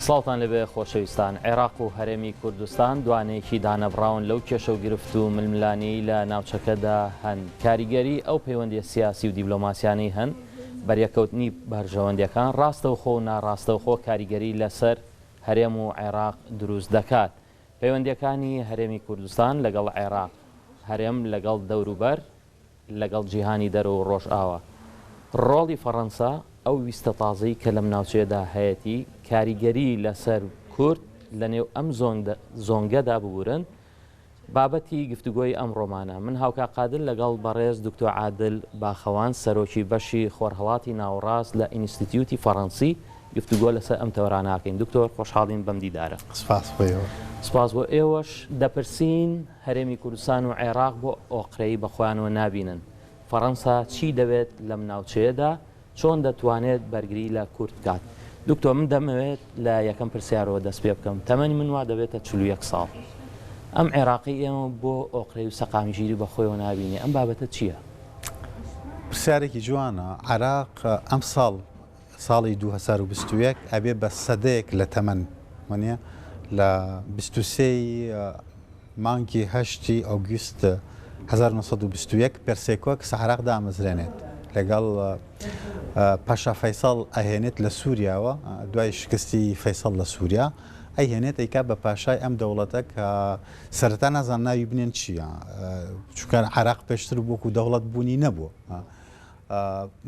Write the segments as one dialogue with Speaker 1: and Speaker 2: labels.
Speaker 1: ساڵتان لەبێ خۆشەویستان. عێراق و هەرێمی کوردستان دوانەیەکی دانەبراون لەو کێشە و گرفت و ململانی لە ناوچەکەدا هەن. کاریگەری ئەو پەیوەندیە سیاسی و دیبلۆماسیانەی هەن بەریەکەوتنی بەرژەوەندەکان ڕاستەوخۆ و ناڕاستەوخۆ کاریگەری لەسەر هەرێم و عێراق دروست دەکات. پەیوەندیەکانی هەرێمی کوردستان لەگەڵ عێراق، هەرێم لەگەڵ دەوروبەر، لەگەڵ جیهانی دەرە و ڕۆژئاوا. ڕۆڵی فەڕەنسا ئەو ویستە تازەی کە لەم ناوچەیەدا هەیەی کاریگەری لەسەر کورد لە نێو ئەم زۆنگەدا ببورن بابەتی گفتوگۆی ئەم ڕۆمانە. من هاوکا قادر لەگەڵ بەڕێز دکتۆر عادل باخەوان سەرۆکی بەشی خۆرهەڵاتی ناوەڕاست لە ئینستیتیوتی فەڕەنسی گفتوگۆ لەسەر ئەم تەوەراناکەین. دکتۆر خۆشحاڵین بەم دیدارە. سپاس بۆ ئێوەش. دەپرسین هەرێمی کوردستان و عێراق بۆ ئۆقرەی بەخۆیانەوە نابینن. فەڕەنسا چی دەوێت لەم ناوچەیەدا، چۆن دەتوانێت بەرگری لە کورد بکات؟ دکتۆر من دەمەوێت لە یەکەم پرسیارەوە دەست پێ بکەم. تەمەنی من وا دەبێتە 41 ساڵ. ئەم عێراقی ئێمە بۆ ئۆقرەی و سەقامگیری بەخۆیەوە نابینێ، ئەم بابەتە چییە؟
Speaker 2: پرسیارێکی جوانە. عێراق ئەم ساڵی 2021 ئەبێ بە سەدەیەک لە تەمەن وانە لە 23 مانگی 8 ئۆگوست 1921 پرسێکۆکس عێراق دامەزرێنێت لەگەڵ پاشا فەیساڵ ئەهێنێت لە سووریاوە دوای شکستی فەیساڵ لە سووریا ئەیهێنێت ئەیکا بە پاشای ئەم دەوڵەتە کە سەرەتا نازان ناوی بنێن چییە، چونکە عێراق پێشتر بووکو دەوڵەت بوونی نەبووە.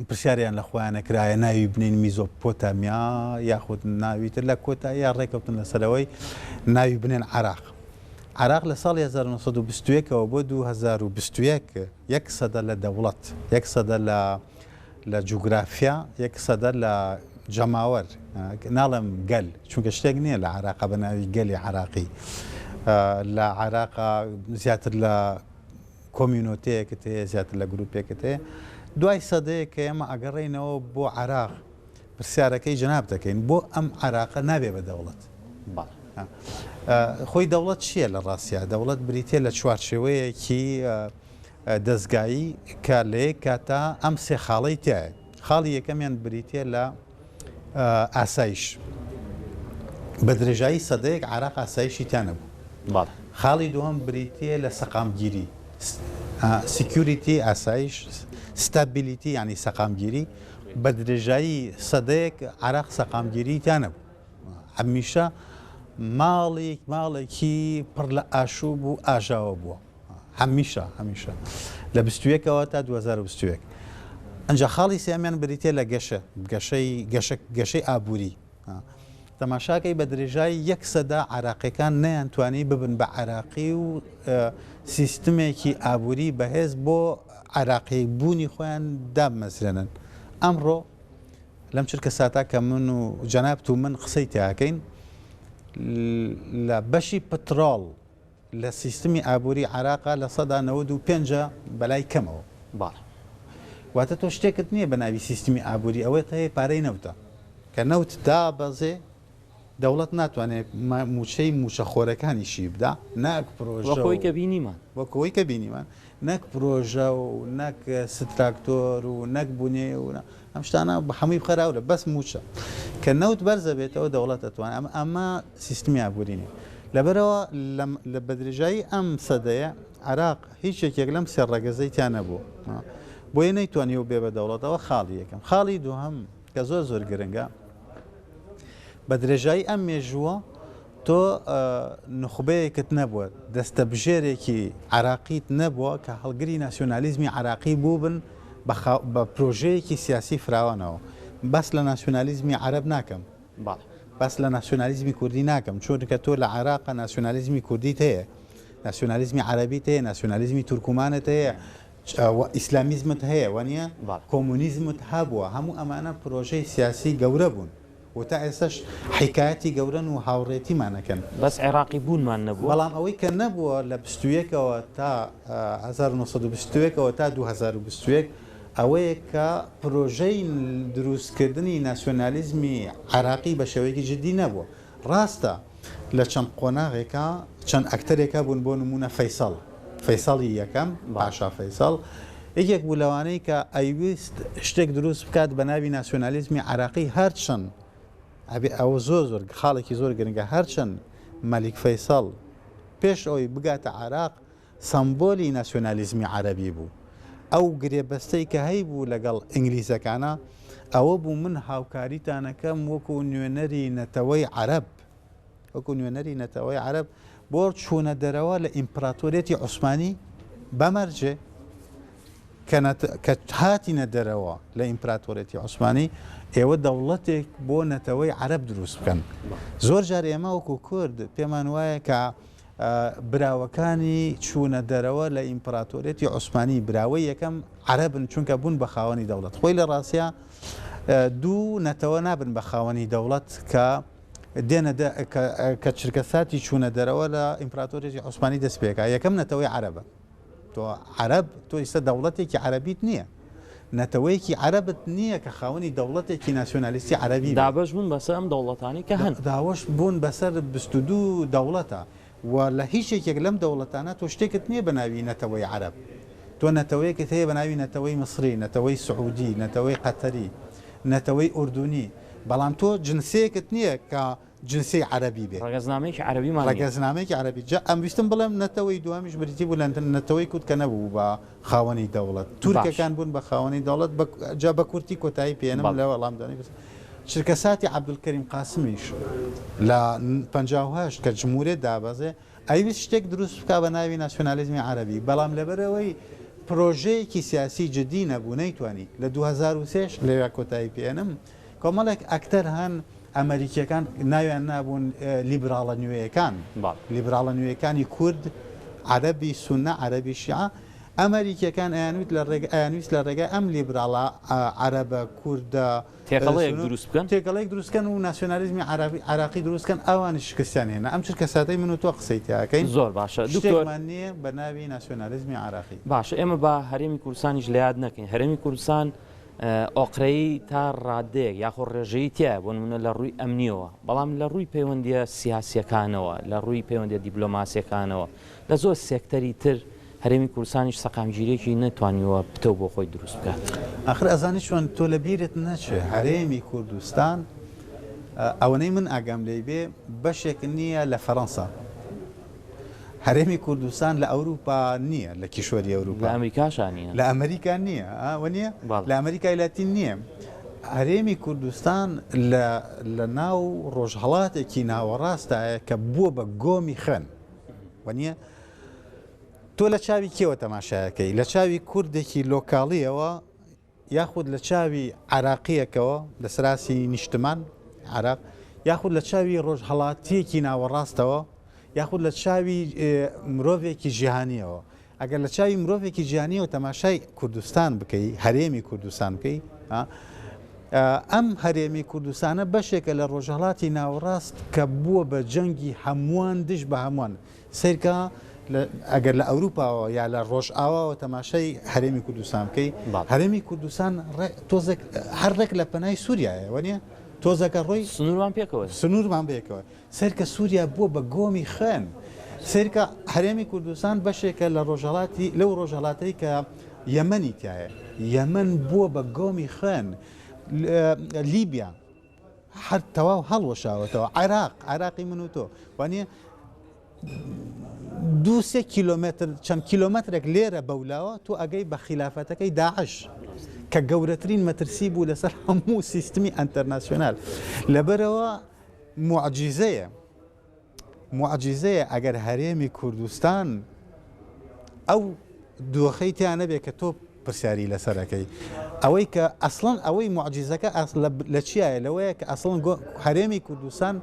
Speaker 2: پرسیاریان لە خۆیانە کرایە ناوی بنین میزۆپۆتامیا یاخود ناویتر لە کۆتا یا ڕێکەوتن لەسەرەوەی ناوی بنێن عێراق. عێراق لە ساڵی 1921ەوە بۆ 2021 1 سەدە لە دەوڵەت، 1 سەدە لە جوگرافیا، 1 سەدە لە جەماوەر، ناڵم گەل چونکە شتێک نییە لە عێراقا بە ناوی گەلی عێراقی. لە عێراقا زیاتر لە کۆمیونۆتەیەکت هەیە، زیاتر لە گروپێکت هەیە. دوای سەدەیە کە ئێمە ئەگەڕێینەوە بۆ عێراق پرسیارەکەی جەناب دەکەین بۆ ئەم عێراقە نابێ بە دەوڵەت. خۆی دەوڵەت چییە لە ڕاستیا؟ دەوڵەت بریتێ لە چوارچێوەیەکی دەستگایی کە لە یەک کاتا ئەم سێ خاڵی تایە. خاڵی یەکەمیان بریتێ لە ئاسایش. بە درێژایی سەدەیەک عێراق ئاسایشی تیانە بوو. خاڵی دووەم بریتێ لە سەقامگیری، سیکیوریتی، ئاسایش، ستابیلیتی یعنی سەقامگیری. بە درێژایی سەدەیەک عێراق سەقامگیری تیانە بوو. هەمیشە ماڵێکی پڕ لە ئاشوب و ئاژاوە بووە، هەمیشە لە 21ەوە تا 2021. ئەنجا خاڵی سێمیان بریتێ لە گەشەی ئابووری. تەماشاکەی بە درێژایی 1 سەدا عێراقیەکان نەیانتوانی ببن بە عێراقی و سیستمێکی ئابووری بەهێز بۆ عێراقی بوونی خۆیان دامەزرێنن. ئەمڕۆ لەم چرکە ساتا کە من و جەناب و من قسەی تیاکەین لە بەشی پترۆڵ لە سیستمی ئابووری عێراقا لە 95 بەلای کەمەوە. واتە تۆ شتێکت نییە بە ناوی سیستمی ئابووری، ئەوەی هەیە پارەی نەوتە کە نەوت دا بەزێ دەوڵەت ناتوانێت موچەی موچەخۆرەکانیشی بدا، نەک پرۆژەوەی کە بینیمان، نەک پرۆژە و نەک ستراکتۆر و نەک بوونێ و ئەم شتانە بە هەمووی بخەراورە بەس موچە کە نەوت بەرزە بێتەوە دەوڵەت دەتوانێت. ئەمە سیستمی ئابوورینێ. لەبەرەوە لە بەدرێژایی ئەم سەدەیە عێراق هیچ یەکێک لەم سێ ڕەگەزەی تیان نەبوو، بۆیە نەیتوانی و بێ بە دەوڵەتەوە. خاڵی یەکەم. خاڵی دووهەم کە زۆر گرنگە، بە درێژایی ئەم مێژووە تۆ نخبەیەکت نەبووە، دەستە بژێرێکی عێراقیت نەبووە کە هەڵگری ناسیۆنالیزمی عێراقی بوو بن بە پرۆژەیەکی سیاسی فراوانەوە. بەس لە ناسیۆنالیزمی عەرەب ناکەم، بەس لە ناسیۆنالیزمی کوردی ناکەم، چونکە تۆ لە عێراقا ناسیۆنالیزمی کوردیت هەیە، ناسیۆنالیزمی عەرەبیت هەیە، ناسیۆنالیزمی تورکمانت هەیە، ئیسلامیزمت هەیە، وانە کۆمونیزمت هەبووە. هەموو ئەمانە پرۆژەی سیاسی گەورە بوون و تا ئێستاش حیکایەتی گەورەن و هاوڕێتیمانەکەن.
Speaker 1: بەس عێراقی بوونمان نەبوو.
Speaker 2: بەڵام ئەوەی کە نەبووە لە 21ەوە تا 1921ەوە تا 2021 ئەوەیە کە پرۆژەی دروستکردنی ناسیۆنالیزمی عێراقی بە شێوەیەکی جدی نەبووە. ڕاستە لە چەند قۆناغێکە چەند ئەکتەرێکە بوون، بۆ نمونە فەیساڵی یەکەم، پاشا فەیساڵ یەکێک بوو لەوانەی کە ئەیویست شتێک دروست بکات بە ناوی ناسیۆنالیزمی عێراقی، هەرچەند ئەبێ ئەوە زۆر خاڵێکی زۆر گرنگە هەرچەند مەلیک فەیساڵ پێش ئەوی بگاتە عێراق سمبۆلی ناسیۆنالیزمی عەرەبی بوو ئەو گرێبەستەی کە هەیبوو لەگەڵ ئینگلیزەکانە ئەوە بوو من هاوکاریتانەکەم وەکو نوێنەری نەتەوەی عەرەب وەکو نوێنەری نەتەوەی عەرەب بۆ چوونە دەرەوە لە ئیمپراتۆریەتی عوسمانی بەمەرجێ کە هاتینە دەرەوە لە ئیمپراتۆریەتی عوسمانی ئێوە دەوڵەتێک بۆ نەتەوەی عەرەب دروست بکەن زۆر جار ئێمە وەکو کورد پێمان وایە کە براوەکانی چوونە دەرەوە لە ئیمپراتۆریەتی عوسمانی براوەی یەکەم عەرەبن چونکە بوون بە خاوەنی دەوڵەت خۆی لە ڕاستیە دوو نەتەوە نابن بە خاوەنی دەوڵەت کە دێنە کە چرکەساتی چوونە دەرەوە لە ئیمپراتۆریەتی عوسمانی دەست پێکا یەکەم نەتەوەی عەرەبە تۆ عەرەب تۆ ئێستا دەوڵەتێکی عەرەبیت نییە نەتەوەیەکی عەرەبت نییە کە خاوەنی دەوڵەتێکی ناسیۆنالیستی عەرەبی
Speaker 1: دابەش بوون بەسەر ئەم دەوڵەتانی کە هەن
Speaker 2: داوەش بوون بەسەر 22 دەوڵەتە و لە هیچ یەکێک لەم دەوڵەتانە تۆ شتێکت نییە بە ناوی نەتەوەی عەرەب تۆ نەتەوەیەکت هەیە بە ناوی نەتەوەی مصری نەتەوەی سعودی نەتەوەی قەتەری نەتەوەی ئوردونی بەڵام تۆ جنسەیەکت نییە کە جنسی عەرەبی بێت
Speaker 1: ڕەگەزنامەیەکی عەرەبیمان
Speaker 2: ڕەگەزنامەیەکی عەرەبی ئەم ویستم بڵێم نەتەوەی دوامیش بریتی بوو لە نەتەوەی کورد کە نەبوو بە خاوەنی دەوڵەت تورکەکان بوون بە خاوەنی دەوڵەت جا بە کورتی کۆتایی پێێنم لە وەڵامدانی شرکەساتی عەبدولکەریم قاسمیش لە 58 کە جمهوریەت دابەزێ ئەویست شتێک دروست بکا بە ناوی ناسیۆنالیزمی عەرەبی بەڵام لەبەرەوەی پرۆژەیەکی سیاسی جدی نەبوو نەیتوانی لە 2003 لەوێ کۆتایی پێێنم کۆمەڵێک ئەکتەر هەن ئەمریکیەکان ناویان نابوون لیبراڵە نوێیەکان لیبراڵە نوێیەکانی کورد عەرەبی سونە عەرەبی شیعە ئەمریکیەکان ئەیانویست لە ڕێگای ئەم لیبراڵە عەرەبە کووردە تێکەڵەیەک دروستکەن و ناسیۆنالیزمی عراقی دروستکەن ئەوانی شکستیان هێنا ئەم چرکەساتەی من و تۆ قسەی تیاکەین
Speaker 1: زۆر باشە
Speaker 2: دوکتۆرمان نییە بە ناوی ناسیۆنالیزمی عراقی
Speaker 1: باشە ئێمە بە هەرێمی کوردستانیش لە یاد نەکەین هەرێمی کوردستان ئۆقرەی تا ڕادەیەک یاخۆ ڕێژەی تایە بۆ نمونە لە ڕووی ئەمنیەوە بەڵام لە ڕووی پەیوەندیە سیاسیەکانەوە لە ڕووی پەیوەندیە دیبلۆماسیەکانەوە لە زۆر سێکتەری تر هەرێمی کوردستانیش سەقامگیرێکی نەتوانیوە بتەو بۆ خۆی دروست بکات
Speaker 2: ئاخر ئەزانی چۆن تۆ لە بیرت نەچێ هەرێمی کوردستان ئەوەنەی من ئاگام لێ بێ بەشێک نییە لە فەڕەنسا هەرێمی کوردستان لە ئەوروپا نییە لە کیشوەری ئەوروپا
Speaker 1: لە ئەمریکاشان نییە
Speaker 2: لە ئەمریکا نییە نییە لە ئەمریکای لاتین نییە هەرێمی کوردستان لە ناو ڕۆژهەڵاتێکی ناوەڕاستایە کە بووە بە گۆمی خەن وە تۆ لە چاوی کێوە تەماشایەکەی لە چاوی کوردێکی لۆکاڵیەوە یاخود لە چاوی عراقیەکەوە لە سراسی نیشتمان عراق یاخود لە چاوی ڕۆژهەڵاتیەکی ناوەڕاستەوە یاخود لە چاوی مرۆڤێکی جیهانیەوە ئەگەر لە چاوی مرۆڤێکی جیهانیەوە تەماشای کوردستان بکەی هەرێمی کوردستان بکەی ئەم هەرێمی کوردستانە بەشێکە لە ڕۆژهەڵاتی ناوەڕاست کە بووە بە جەنگی هەمووان دش بە هەمووان سیرکە ئەگەر لە ئەوروپاوە یا لە ڕۆژئاواوە تەماشای هەرێمی کوردستان بکەی هەرێمی کوردستان تۆزێک هەرێک لە پەنای سووریایە وەنیە تۆزەکە ڕۆی سنوورمان بێکەوە سەرکە سووریا بووە بە گۆمی خەن سەرکە هەرێمی کوردستان بەشێکە لە ڕۆژهڵاتی لەو ڕۆژهڵاتەی کە یەمەنی تایە یەمەن بووە بە گۆمی خەن لیبیا هەر تەواو هەڵوەشاوەتەوە عێراقی من و تۆ وانە 2-3 کیلۆمتر چەند کیلۆمەترێک لێرە بەولاوە تۆ ئەگەی بە خلافەتەکەی داعش کە گەورەترین مەترسی بوو لەسەر هەموو سیستمی ئەنتەرناسیۆنال لەبەرەوە معجیزەیە ئەگەر هەرێمی کوردستان ئەو دۆخەی تیان نەبێت کە تۆ پرسیاری لەسەرەکەی ئەوەی کە ئەسڵەن ئەوەی معجیزەکە لە چیایە لەوەیە کە ئەسڵەن هەرێمی کوردستان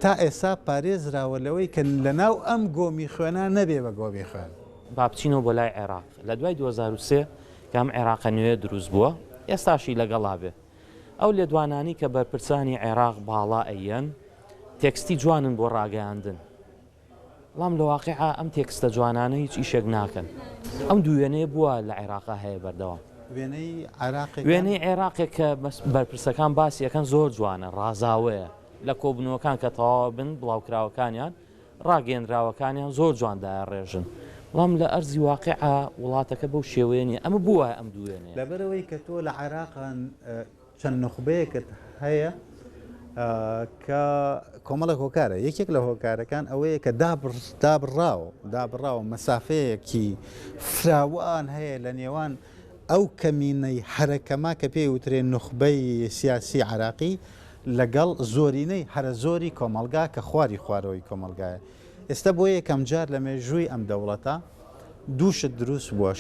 Speaker 2: تا ئێستا پارێزراوە لەوەی کە لە ناو ئەم گۆمی خوێنە نەبێ بە گۆمی خوێن
Speaker 1: با بچینەوە بۆ لای عێراق لە دوای 2023 کە ئەم عێراقە نوێ دروست بووە ئێستاشی لەگەڵا بێ ئەو لێدوانانی کە بەرپرسانی عێراق باڵا ئەیەن تێکستی جوانن بۆ ڕاگەیاندن بەڵام لە واقعا ئەم تێکستە جوانانە هیچ ئیشێک ناکەن ئەم دووێنەیە بووە لە عێراقا هەیە بەردەوام وێنەی عێراقێک کە بەرپرسەکان باسیەکەن زۆر جوانە ڕازاوەیە لە کۆبنەوەکان کە تەواو بن بڵاوکراوەکانیان ڕاگەیەنراوەکانیان زۆر جواندایە ڕێژن بەڵام لە ئەرزی واقعا وڵاتەکە بەو شێوەیە ئەمە بووە ئەم دوێنێ
Speaker 2: لەبەرەوەی کە تۆ لە عێراقان چەند نخبەیەکت هەیە کە کۆمەڵک هۆکارە یەکێک لە هۆکارەکان ئەوەیە کە دابڕاوە مەسافەیەکی فراوان هەیە لە نێوان ئەو کەمینەی حرەکەما کە پێی وترێ نخبەی سیاسی عراقی لەگەڵ زۆرینەی هەرە زۆری کۆمەلگا کە خواری خوارەوەی کۆمەلگایە. ئێستا بۆ یەکەم جار لە مێژووی ئەم دەوڵەتە دووشت دروست بووە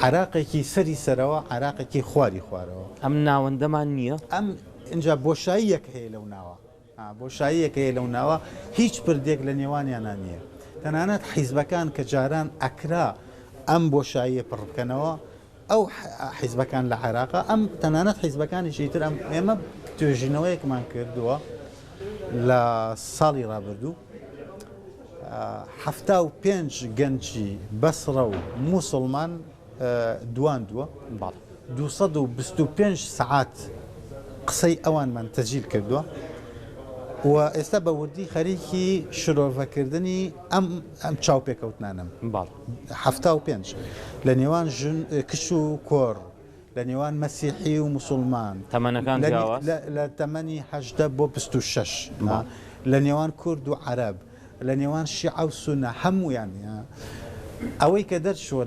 Speaker 2: عراقێکی سەری سەرەوە عراقێکی خواری خوارەوە.
Speaker 1: ئەم ناوەندەمان نییە؟
Speaker 2: ئەم اینجا بۆشاییەک هەیە لەو ناوە بۆشاییەک هەیە لەو ناوە هیچ پردێک لە نێوانیانە نییە. تەنانەت حیزبەکان کە جاران ئەکرا ئەم بۆشاییە پڕ بکەنەوە ئەو حیزبەکان لە عێراقا ئەم تەنانەت حیزبەکانیشی تر ئێمە توێژینەوەیەکمان کردووە لە ساڵی ڕابردوو 75 گەنجی بەسڕە و موسڵمان دواندووە 225 سعات قسەی ئەوانمان تەجیل کردووە و ئێستا بە وردی خەریکی شرۆڤەکردنی ئەم چاوپێکەوتنانم 75 لە نێوان کش و کۆڕ لە نێوان مەسیحی و موسڵمان
Speaker 1: تەمەنەکان
Speaker 2: لە تەمەنی 18 بۆ 26 لە نێوان کورد و عەرەب لە نێوان شیعە و سونە هەمویان ئەوەی کە دەرچووە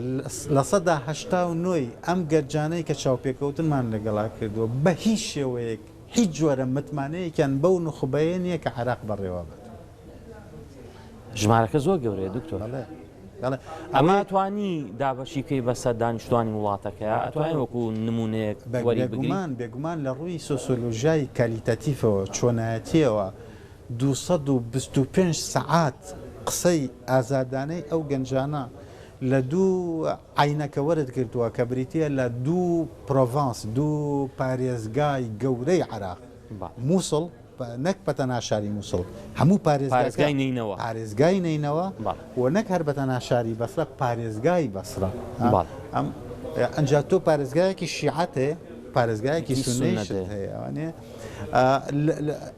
Speaker 2: لە سەدا 89 ئەم گەرجانەی کە چاوپێکەوتنمان لەگەڵا کردووە بە هیچ شێوەیەک هیچ جۆرە متمانەیەکیان بەو نخبەیە نییە کە عێراق بەڕێوە بێت.
Speaker 1: ژمارەکە زۆر گەورەیە دکتۆر. ئەمە توانی دابەشیکەی بەسەر دانیشتوانی وڵاتەکەیە ئەتوانین وەکو نمونەیەک
Speaker 2: بێگومان لە ڕووی سۆسیۆلۆژیای کالیتەتیفەوە چۆنایەتیەوە 225 سعات قسەی ئازادانەی ئەو گەنجانە لە دوو عینەکە وەرد کردووە کە بریتە لە دوو پرۆڤانس دوو پارێزگای گەورەی عێراق مووسڵ نەک بەتەنها شاری مووسڵ هەموو
Speaker 1: پارێزگای
Speaker 2: نینەوە و نەک هەر بەتەنها شاری بەسرە پارێزگای بەسرە ئەنجا تۆ پارێزگایەکی شیعەت هەیە پارێزگایەکی سونەیشت هەیە ئەوانێ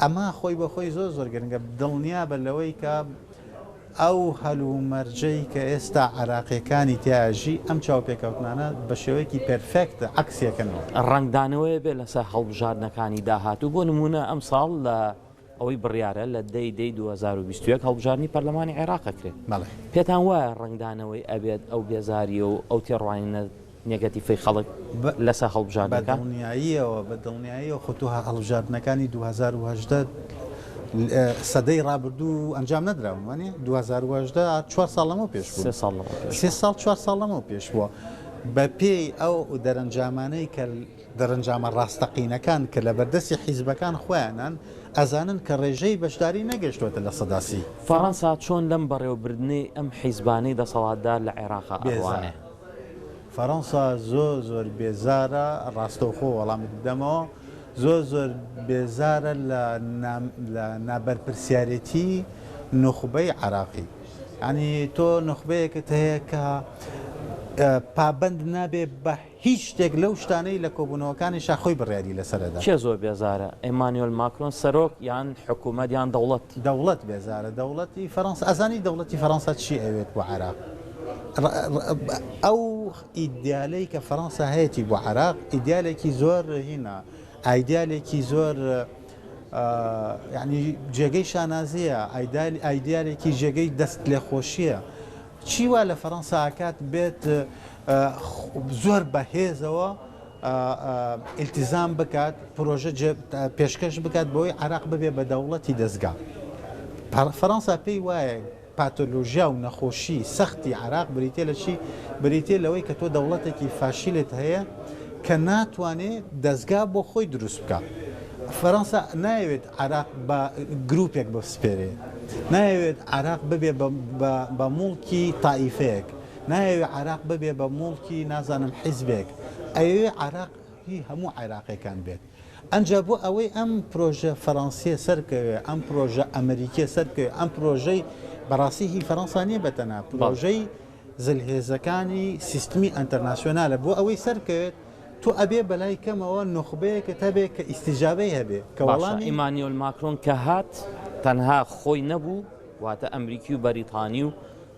Speaker 2: ئەمە خۆی بەخۆی زۆر گرنگە دڵنیا بە لەوەی کە ئەو هەلومەرجەی کە ئێستا عێراقیەکانی تیاژی ئەم چاوپێکەوتنانە بە شێوەیەکی پەرفێکتە عەکسیەکەنەوە
Speaker 1: ڕنگدانەوەی بێ لەسەر هەڵبژاردنەکانی داهاتوو بۆ نمونە ئەم ساڵ لە ئەوەی بڕیارە لە دەی 2021 هەڵبژاردننی پەرلەمانی عێراق کرێت پێتان وایە ڕنگدانەوەی ئەبێت ئەو بێزاریە و ئەو تێڕوانینە نێگەتیفەی خەڵک لەسەر هەڵبژاردنەکە
Speaker 2: بە دڵنیاییەوە خۆتوها هەڵبژاردنەکانی 2010 سەدەی ڕابردوو ئەنجام نەدراون وانێ 2010 4 ساڵ لەمەوە پێش بوو 3 ساڵ 4 ساڵ لەمەوە پێش بووە بە پێی ئەو دەرەنجامانەی کە دەرەنجامە ڕاستەقینەکان کە لە بەردەستی حیزبەکان خۆیانان ئەزانن کە ڕێژەی بەشداری نەگەشتوەتە لە سەداسی.
Speaker 1: فەڕەنسا چۆن لەم بەڕێوەبردنی ئەم حیزبانەی دەسەڵاتدار لە عێراقا ئەوانێ؟
Speaker 2: فەڕەنسا زۆر بێزارە ڕاستەوخۆ وەڵامی بدەمەوە زۆر بێزارە لە نابەرپرسیارەتی نخبەی عێراقی. ینی تۆ نخبەیەکت هەیە کە پابند نابێ بە هیچ شتێک لەو شتانەی لە کۆبوونەوەکانی شاخۆی بڕیاری لەسەردا.
Speaker 1: چێ زۆر بێزارە؟ ئەمانوێل ماکرۆن سەرۆک یان حکوومەت یان
Speaker 2: دەوڵەت بێزارە دەوڵەتی فەڕەنسا ئەزانی دەوڵەتی فەڕەنسا چی ئەوێت بۆ عێراق؟ ئەو ئیدیالەی کە فەڕەنسا هەیەی بۆ عێراق ئیدیالێکی زۆر هینە ئایدیالێکی زۆر ینی جێگەی شانازیە ئایدیالێکی جێگەی دەست لێخۆشیە چیوا لە فەڕەنسا ئاکات بێت زۆر بەهێزەوە ئیلتیزام بکات پرۆژە پێشکەش بکات بۆی عێراق ببێ بە دەوڵەتی دەستگا. فەڕەنسا پێی وایە پاتۆلۆژیا و نەخۆشی سەختی عێراق بریتێ لە چی؟ بریتێ لەوەی کە تۆ دەوڵەتێکی فاشیلت هەیە کە ناتوانێت دەستگا بۆ خۆی دروست بکات. فەڕەنسا نایەوێت عێراق بە گروپێک بەسپێرێت، نایەوێت عێراق ببێ بە موڵکی تائیفەیەک، نایەوێت عێراق ببێ بە موڵکی نازانم حیزبێک، ئەوێ عێراقی هەموو عێراقیەکان بێت. ئەنجا بۆ ئەوەی ئەم پرۆژە فەڕەنسیە سەرکەوێ ئەم پرۆژە ئەمریکیە سەرکەوێ ئەم پرۆژەی بەڕاستی هی فەڕەنسا نیە بەتەنها پرۆژەی زلهێزەکانی سیستمی ئەنتەرناسیۆنالە بۆ ئەوەی سەرکەوێت تۆ ئەبێ بەلای کەمەوە نخبەیەکە هەبێ کە ئیسیجابەی هەبێ کە وەڵامی
Speaker 1: ئیمانوێل ماکرۆن کە هات تەنها خۆی نەبوو واتە ئەمریکی و بەریتانی و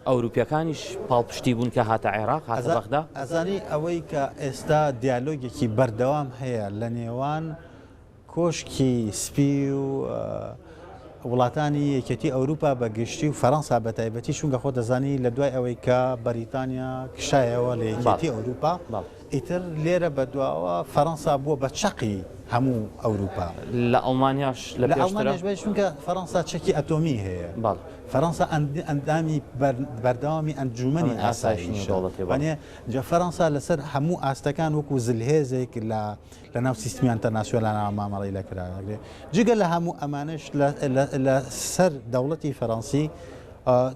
Speaker 1: ئەوروپیەکانیش پاڵپشتی بوون کە هاتە عێراق هاتە بەغدا.
Speaker 2: ئەزانی ئەوەی کە ئێستا دیالۆگێکی بەردەوام هەیە لە نێوان کۆشکی سپی و وڵاتانی یەکێتی ئەوروپا بە گشتی و فەڕەنسا بە تایبەتی چونکە خۆ دەزانی لە دوای ئەوەی کە بەریتانیا کشایەوە لە یەکێتی ئەوروپا ئیتر لێرە بە دواوە فەڕەنسا بووە بە چەقی هەموو ئەوروپا
Speaker 1: لە ئەڵمانیاش لە
Speaker 2: ئەڵمانیاش چونکە فەڕەنسا چەکی ئەتۆمی هەیە فەڕەنسا ئەندامی بەردەوامی ئەنجومەنی ئاسایشیە جا فەڕەنسا لەسەر هەموو ئاستەکان وەکو زلهێزێک لە ناو سیستمی ئەنتەرناسیۆنال مامەڵی لە کراگرێ جگە لە هەموو ئەمانش لە سەر دەوڵەتی فەڕەنسی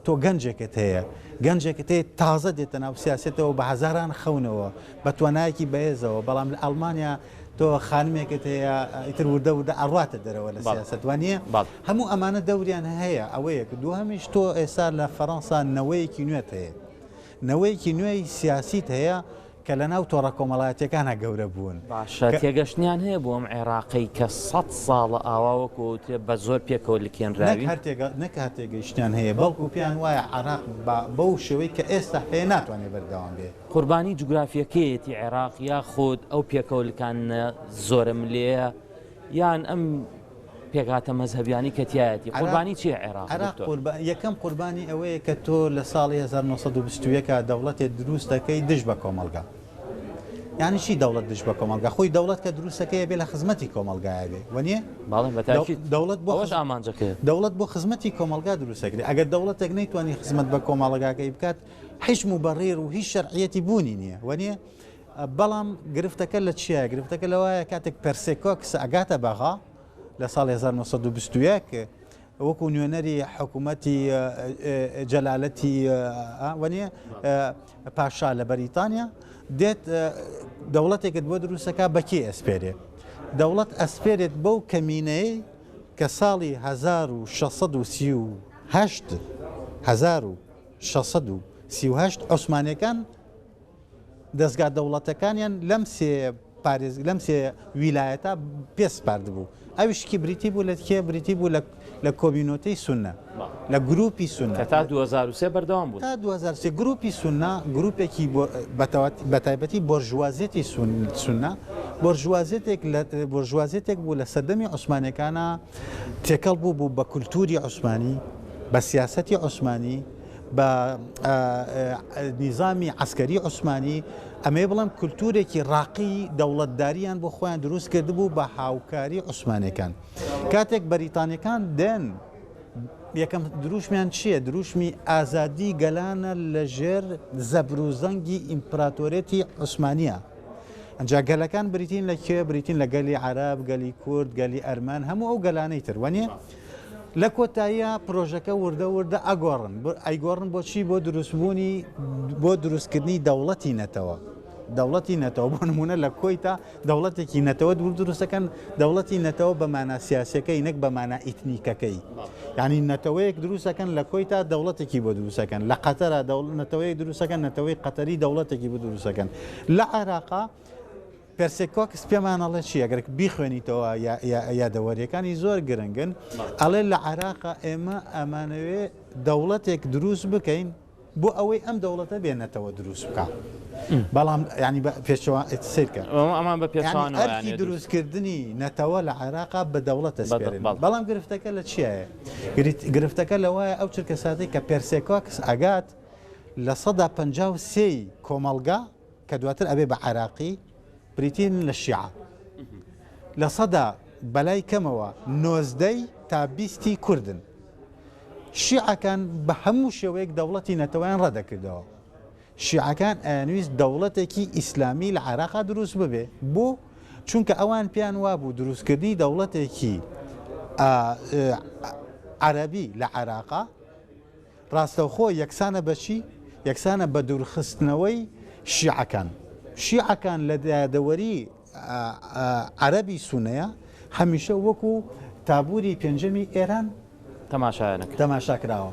Speaker 2: تۆ گەنجێکت هەیە گەنجێکت هەیە تازە دێتە ناو سیاسێتەوە بە هەزاران خەونەوە بە توانایەکی بەهێزەوە بەڵام لە ئەڵمانیا تۆ خانمێکت هەیە ئیتر وردە ئەڕاتە دەرەوە لە سیاستوانیە هەموو ئەمانە دەوریان هەیە ئەوەیەک دووهەمیش تۆ ئێستا لە فەڕەنسا نەوەیەکی نوێت هەیە نەوەیەکی نوێی سیاسیت هەیە کە لە ناو تۆڕە کۆمەڵایەتەکانە گەورە بوون
Speaker 1: باشە تێگەشتیان هەیە بۆ ئەم عێراقی کە 100 ساڵە ئاواوەکو بە زۆر پێکەوە لکێنراوی
Speaker 2: نەک هەتێگەشتیان هەیە بەڵکو پێیان وایە عێراق بەو شێوەی کە ئێستا هەیە ناتوانێت بەردەوام بێت
Speaker 1: قوربانی جوگرافیەکەیەتی عێراق یا خۆت ئەو پێکەوەلکان زۆرم لێە یان ئەم پێکاتە مەزهبیانی کە تایەتی قوربانی چیە عێراق
Speaker 2: یەکەم قوربانی ئەوەیە کە تۆ لە ساڵی 1920 دەوڵەتێک دروست دەکەی دژ بە کۆمەلگا یعنی چی دەوڵەت دژ بە کۆمەلگا خۆی دەوڵەت کە دروستەکەی بێ لە خزمەتی کۆمەلگایە بێ وەنیە دەوڵەت بۆ خزمەتی کۆمەلگا دروستەکرێت ئەگەر دەوڵەتێک نەیتوانی خزمەت بە کۆمەڵگاکەی بکات حیشم و بەڕێر و هیچ شەرعیەتی بوونی نییە وەنیە بەڵام گرفتەکە لە چیە گرفتەکە لەوایە کاتێک پەرسێکۆکس ئەگاتە بەغا لە ساڵ 1920 وەکو نوێنەری حکوومەتی جەلالەتی وەنیە پاشا لە بەریتانیا دێت دەوڵەتێکت بۆ دروستەکە بەکێ ئەسپێرێ دەوڵەت ئەسپێرێت بەو کەمینەیە کە ساڵی 1638 عوسمانیەکان دەستگا دەوڵەتەکانیان لەم سێ ویلایەتە پێسپارد بوو ئەوشکی بریتی بوو لە تکێ بریتی بوو لە کۆمینۆتەی سونە لە گروپی سونە
Speaker 1: تا 2023 بەردەوام بوو
Speaker 2: تا 2023 گروپی سونە گروپێکی بەتایبەتی بۆرژوازێتی سونە بۆرژوازێتێک بوو لە سەردەمی عوسمانیەکانە تێکەڵ بوو بە کولتوری عوسمانی بە سیاسەتی عوسمانی بە نیزامی عسکەری عوسمانی ئەمێ بڵم کولتورێکی ڕاقی دەوڵەتداریان بۆ خۆیان دروست کرد بوو بە هاوکاری عوسمانیەکان کاتێک بەریتانیەکان دێن یەکەم دروشمیان چییە؟ دروشمی ئازادی گەلانە لە ژێر زەبروزەنگی ئیمپراتۆرێتی عوسمانیە. ئەنجا گەلەکان بریتین لەکوێ؟ بریتین لە گەلی عەرەب، گەلی کورد، گەلی ئەرمان، هەموو ئەو گەلانەی تر وانە لە کۆتاییە پرۆژەکە وردە وردە ئەیگۆڕن بۆچی بۆ دروستبوونی بۆ دروستکردنی دەوڵەتی نەتەوە. دەوڵەتی نەتەوە بۆ نمونە لە کۆیتا دەوڵەتێکی نەتەوە دروستەکەن دەوڵەتی نەتەوە بە مانا سیاسەکەی نەک بە مانا ئیتنیکەکەی. یعنی نەتەوەیەک دروستەکەن لە کۆیتا دەوڵەتێکی بۆ دروستەکەن، لە قەتەرە نەتەوەیەک دروستەکەن نەتەوەی قەتەری دەوڵەتێکی بۆ دروستەکەن. لە عێراقا پرسێکۆکس پێمانەڵێ چی ئەگەر بیخوێنیتەوە یادەوەریەکانی زۆر گرنگن ئەڵێ لە عێراقا ئێمە ئەمانەوێ دەوڵەتێک دروست بکەین بۆ ئەوەی ئەم دەوڵەتە بێنێتەوە دروست بکە. بەڵام ینی سیرکە
Speaker 1: ئەمان بە
Speaker 2: پێشانی دروستکردنی نەتەوە لە عێراقا بە دەوڵەت ئەسپێرن. بەڵام گرفتەکە لە چیە؟ گرفتەکە لەوایە ئەو چرکە سادەی کە پرسێکۆکس ئەگات لە 153 کۆمەڵگا کە دواتر ئەبێ بە عێراقی بریتین لە شیعە لە سەدا بەلای کەمەوە 90 تا 20 کوردن. شیعەکان بە هەموو شێوەیەک دەوڵەتی نەتەوەیان ڕەدەکردەوە. شیعەکان ئەیانویست دەوڵەتێکی ئیسلامی لە عێراقا دروست ببێ بۆ چونکە ئەوان پێیان وابوو دروستکردنی دەوڵەتێکی عەرەبی لە عێراقا ڕاستەوخۆ یەکسانە بەچی؟ یەکسانە بە دوورخستنەوەی شیعەکان. شیعەکان لە دادەوەری عەرەبی سونەیە هەمیشە وەکو تابووری پێنجەمی ئێران تەماشا کراوە.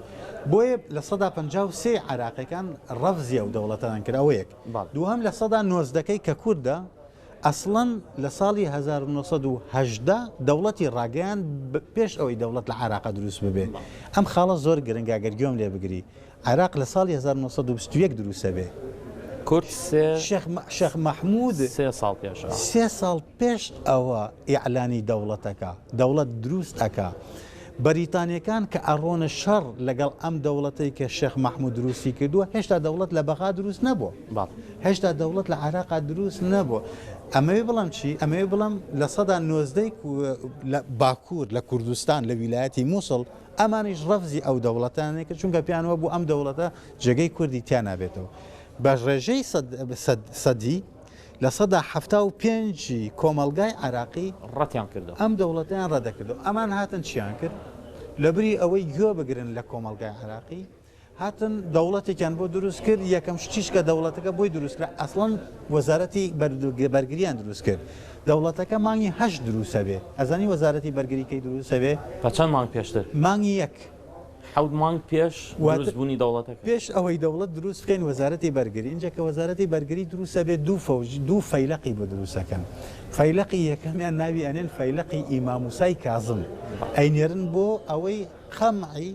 Speaker 2: بۆیە لە 153 عێراقیەکان ڕەفزی ئەو دەوڵەتەدان کراوەیەک. دووهەم لە 190ەکەی کە کووردە ئەسڵەن لە ساڵی 1970 دەوڵەتی ڕاگەیان پێش ئەوەی دەوڵەت لە عێراقا دروست ببێ. ئەم خاڵە زۆر گرنگە گەرگۆم لێ بگری. عێراق لە ساڵی 1921 دروستە بێ.
Speaker 1: کورد
Speaker 2: شێخ مەحموود
Speaker 1: 3 ساڵ پێشەوە
Speaker 2: 3 ساڵ پێش ئەوە ئیعلانی دەوڵەتەکە دەوڵەت دروست ئەکا بەریتانیەکان کە ئەڕۆنە شەڕ لەگەڵ ئەم دەوڵەتەی کە شێخ مەحموود دروستی کردووە هێشتا دەوڵەت لە بەغا دروست نەبووە هێشتا دەوڵەت لە عێراقا دروست نەبووە ئەمەوێ بڵام چی ئەمەوێ بڵم لە سەدا 19 باکوور لە کوردستان لە ویلایەتی مووسڵ ئەمانیش ڕەفزی ئەو دەوڵەتانێک کە چونکە پیانەوە بوو ئەم دەوڵەتە جێگەی کوردی تیان نابێتەوە بە ڕێژەی سەدی لە سەدا 75 کۆمەلگای عراقی
Speaker 1: ڕەتیان کردەوە
Speaker 2: ئەم دەوڵەتیان ڕەدەکردو ئەمان هاتن چیان کرد لەبری ئەوەی گوێ بگرن لە کۆمەلگای عراقی هاتن دەوڵەتێکیان بۆ دروست کرد یەکەم شتیش کە دەوڵەتەکە بۆی دروستکرا ئەسڵەن وەزارەتی بەرگریان دروست کرد دەوڵەتەکە مانگی 8 دروستە بێ ئەزانی وەزارەتی بەرگریکەی دروستە بێ
Speaker 1: بە چەند مانگ پێشتر
Speaker 2: مانگی یەک
Speaker 1: حەوت مانگ پێش دروستبوونی دەوڵەتەکە
Speaker 2: پێش ئەوەی دەوڵەت دروست بکەین وەزارەتی بەرگری اینجا کە وەزارەتی بەرگری دروستە بێت دوو فەیلقی بۆ دروستەکەن فەیلقی یەکەمیان ناوی ئەنێن فەیلقی ئیماموسای کازم ئەینێرن بۆ ئەوەی خەمعی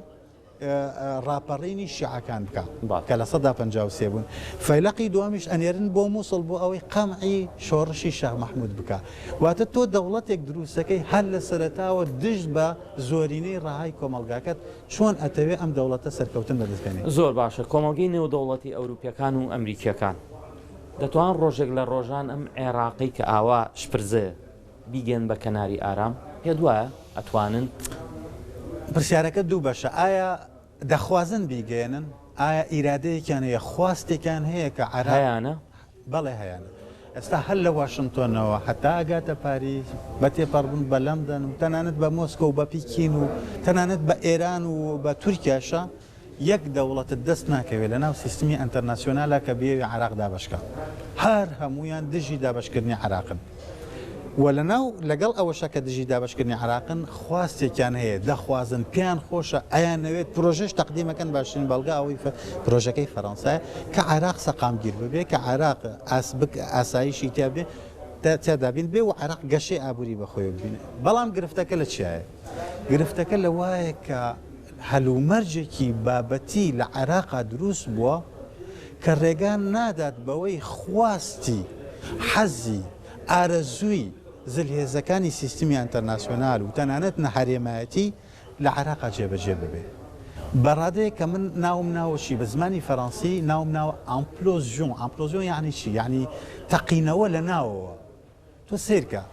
Speaker 2: ڕاپەڕینی شیعەکان بکە کە لە 1953 بوون فەیلقی دومیش ئەنێرن بۆ مووسڵ بۆ ئەوەی قەمعی شۆڕشی شێخ مەحموود بکە واتە تۆ دەوڵەتێک دروستەکەی هەر لە سەرەتاوە دژ بە زۆرینەی ڕاهای کۆمەلگاکەت چۆن ئەتەوێ ئەم دەوڵەتە سەرکەوتن بەدەستێنێت
Speaker 1: زۆر باشە کۆمەلگەی نێودەوڵەتی ئەوروپیەکان و ئەمریکیەکان دەتوان ڕۆژێک لە ڕۆژان ئەم عێراقی کە ئاوا شپرزەیە بیگەن بە کەناری ئارام پێ دوایە ئەتوانن
Speaker 2: پرسیارەکە دوو بەشە ئایا دەخوازن بیگەێنن ئایا ئیرادەیەکیان هەیە خواستێکیان هەیە کە
Speaker 1: عەرایانە
Speaker 2: بەڵێ هەیەە ئێستا هەر لە واشنگتۆنەوە هەتا ئەگاتە پاریس بە تێپەڕبوون بە لەندەن و تەنانەت بە مۆسکۆ و بە پیکین و تەنانەت بە ئێران و بە تورکیاشە یەک دەوڵەتت دەست ناکەوێت لە ناو سیستمی ئەنتەرناسیۆنالە کە بێوی عێراق دابشکە هەر هەمویان دژی دابشکردنی عێراقن و لەناو لەگەڵ ئەوەشە کە دژی دابشکردنی عێراقن خواستێکیان هەیە دەخوازن پێیان خۆشە ئەیان نەوێت پرۆژەش تەقدیمەکەن باشترین بەڵگا ئەوەی پرۆژەکەی فەڕەنسایە کە عێراق سەقامگیر ببێ کە عێراق ئاسایشی تیا بێ تێدابین بێ و عێراق گەشەی ئابووری بەخۆی ببینێ بەڵام گرفتەکە لە چیایە گرفتەکە لەوایە کە هەلومەرجێکی بابەتی لە عێراقا دروست بووە کە ڕێگان نادات بەوەی خواستی حەزی ئارەزووی زلهێزەکانی سیستمی ئەنتەرناسیۆنال و تەنانەت نەهارێمایەتی لە عێراقا جێبەجێ ببێ بەڕادەیە کە من ناوم ناوەشی بە زمانی فەڕەنسی ناوم ناوە ئەمپلۆزیۆن یعنی چی یعنی تەقینەوە لە ناوەوە تۆ سیرکە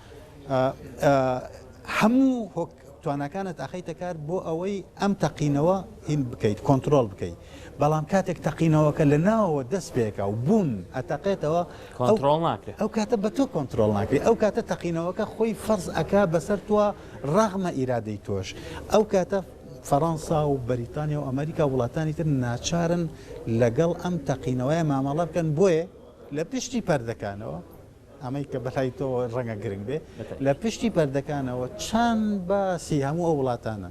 Speaker 2: هەموو توانەکانت ئەخەیتە کار بۆ ئەوەی ئەم تەقینەوە هین بکەیت کۆنتترۆل بکەیت بەڵام کاتێک تەقینەوەکە لە ناوەوە دەست پێکە و بوون ئەتەقێتەوە
Speaker 1: کۆنتترۆل ناکرێت
Speaker 2: ئەو کاتە بە تۆ کۆنتترۆل ناکرێت ئەو کاتە تەقینەوەکە خۆی فەرز ئەکا بەسەر تووە ڕاغمە ئیرادەی تۆش ئەو کاتە فەڕەنسا و بەریتانیا و ئەمریکا وڵاتانی تر ناچارن لەگەڵ ئەم تەقینەوەی مامەڵە بکەن بۆیە لە پشتی پەردەکانەوە ئەمەی کە بەلای تۆ ڕەنگە گرنگ بێ لە پشتی پەردەکانەوە چەند باسی هەموو ئەو وڵاتانە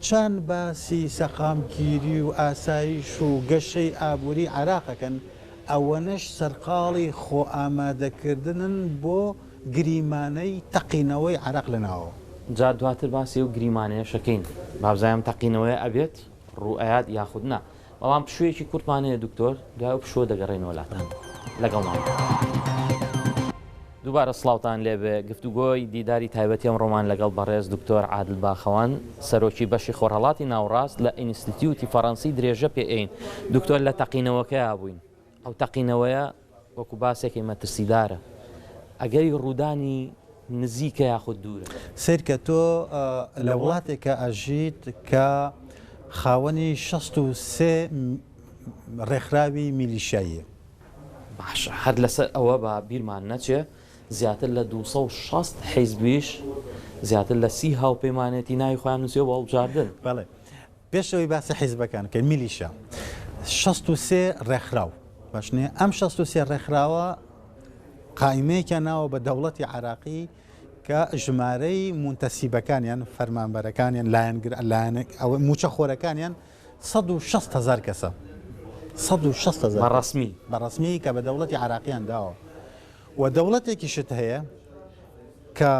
Speaker 2: چەند باسی سەقامگیری و ئاسایش و گەشەی ئابووری عێراقەکەن ئەوەنەش سەرقاڵی خۆ ئامادەکردنن بۆ گریمانەی تەقینەوەی عێراق لەناوە
Speaker 1: جا دواتر باسی و گریمانەیە شەکەین بابزایم تەقینەوەی ئەبێت ڕوئەیات یاخودنا بەڵام پشوویەکی کورتمانەیە دکتۆر دوای پشووە دەگەڕێنەوە وڵاتان لەگەڵمان دووبارە سڵاوتان لێبێ گفتوگۆی دیداری تایبەتی ئەم ڕۆمان لەگەڵ بەڕێز دکتۆر عادل باخەوان سەرۆکی بەشی خۆرهەڵاتی ناوڕاست لە ئینستیتیوتی فەڕەنسی درێژە پێئین دکتۆر لە تەقینەوەکەی بووین ئەو تەقینەوەیە وەکو باسێکی مەترسیدارە ئەگەری ڕوودانی نزیکە یاخود دوورە
Speaker 2: سیرکە تۆ لە وڵاتێکە ئەژیت کە خاوەنی 63 ڕێکخراوی میلیشاییە
Speaker 1: باش هەر لەسەر ئەوە بە بیرمان نەچێ زیاتر لە 260 حیزبیش زیاتر لە 30 هاوپەیمانێتی ناوی خۆیان نووسیوە بە هەڵبژاردن
Speaker 2: بەڵێ پێشەوەی باسی حیزبەکان کە میلیشا 63 ڕێکخراو باشنێ ئەم 63 ڕێکخراوە قائمەیەکە ناوە بە دەوڵەتی عێراقی کە ژمارەی مونتەسیبەکانیان فەرمانبەرەکانیان لایەنەوە موچە خۆرەکانیان 160,000 کەسە 160,000 بەڕسمی کە بە دەوڵەتی عێراقیان داوە و دەوڵەتێکیشت هەیە کە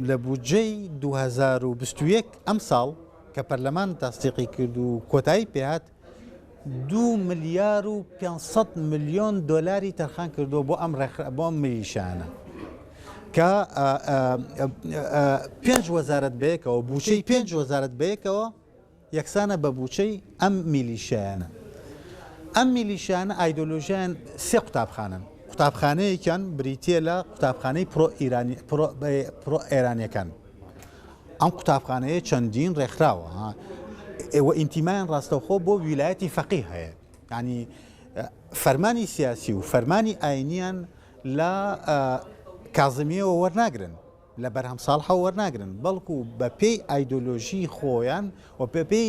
Speaker 2: لە بودجەی 2021 ئەم ساڵ کە پەرلەمان تاسدیقی کرد و کۆتایی پێهات 2 ملیار و 500 ملیۆن دۆلاری تەرخان کردو بۆ ئەم میلیشانە کە 5 وەزارەت بەیەکەوە بوچەی 5 وەزارەت بەیەکەوە یەکسانە بە بوچەی ئەم میلیشیانە. ئەم میلیشیانە ئایدۆلۆژیان سێ قوتابخانن. قوتابخانەیەکیان بریتیە لە قوتابخانەی پرۆ ئێرانیەکان. ئەم قوتابخانەیە چەندین ڕێکخراوە ئێوە ئینتیمایان ڕاستەوخۆ بۆ ویلایەتی فەقیه هەیە، ینی فەرمانی سیاسی و فەرمانی ئاینیان لە کازمیەوە وەرناگرن، لە بەرهەم ساڵحە وەرناگرن، بەڵکو بە پێی ئایدۆلۆژی خۆیان و بە پێی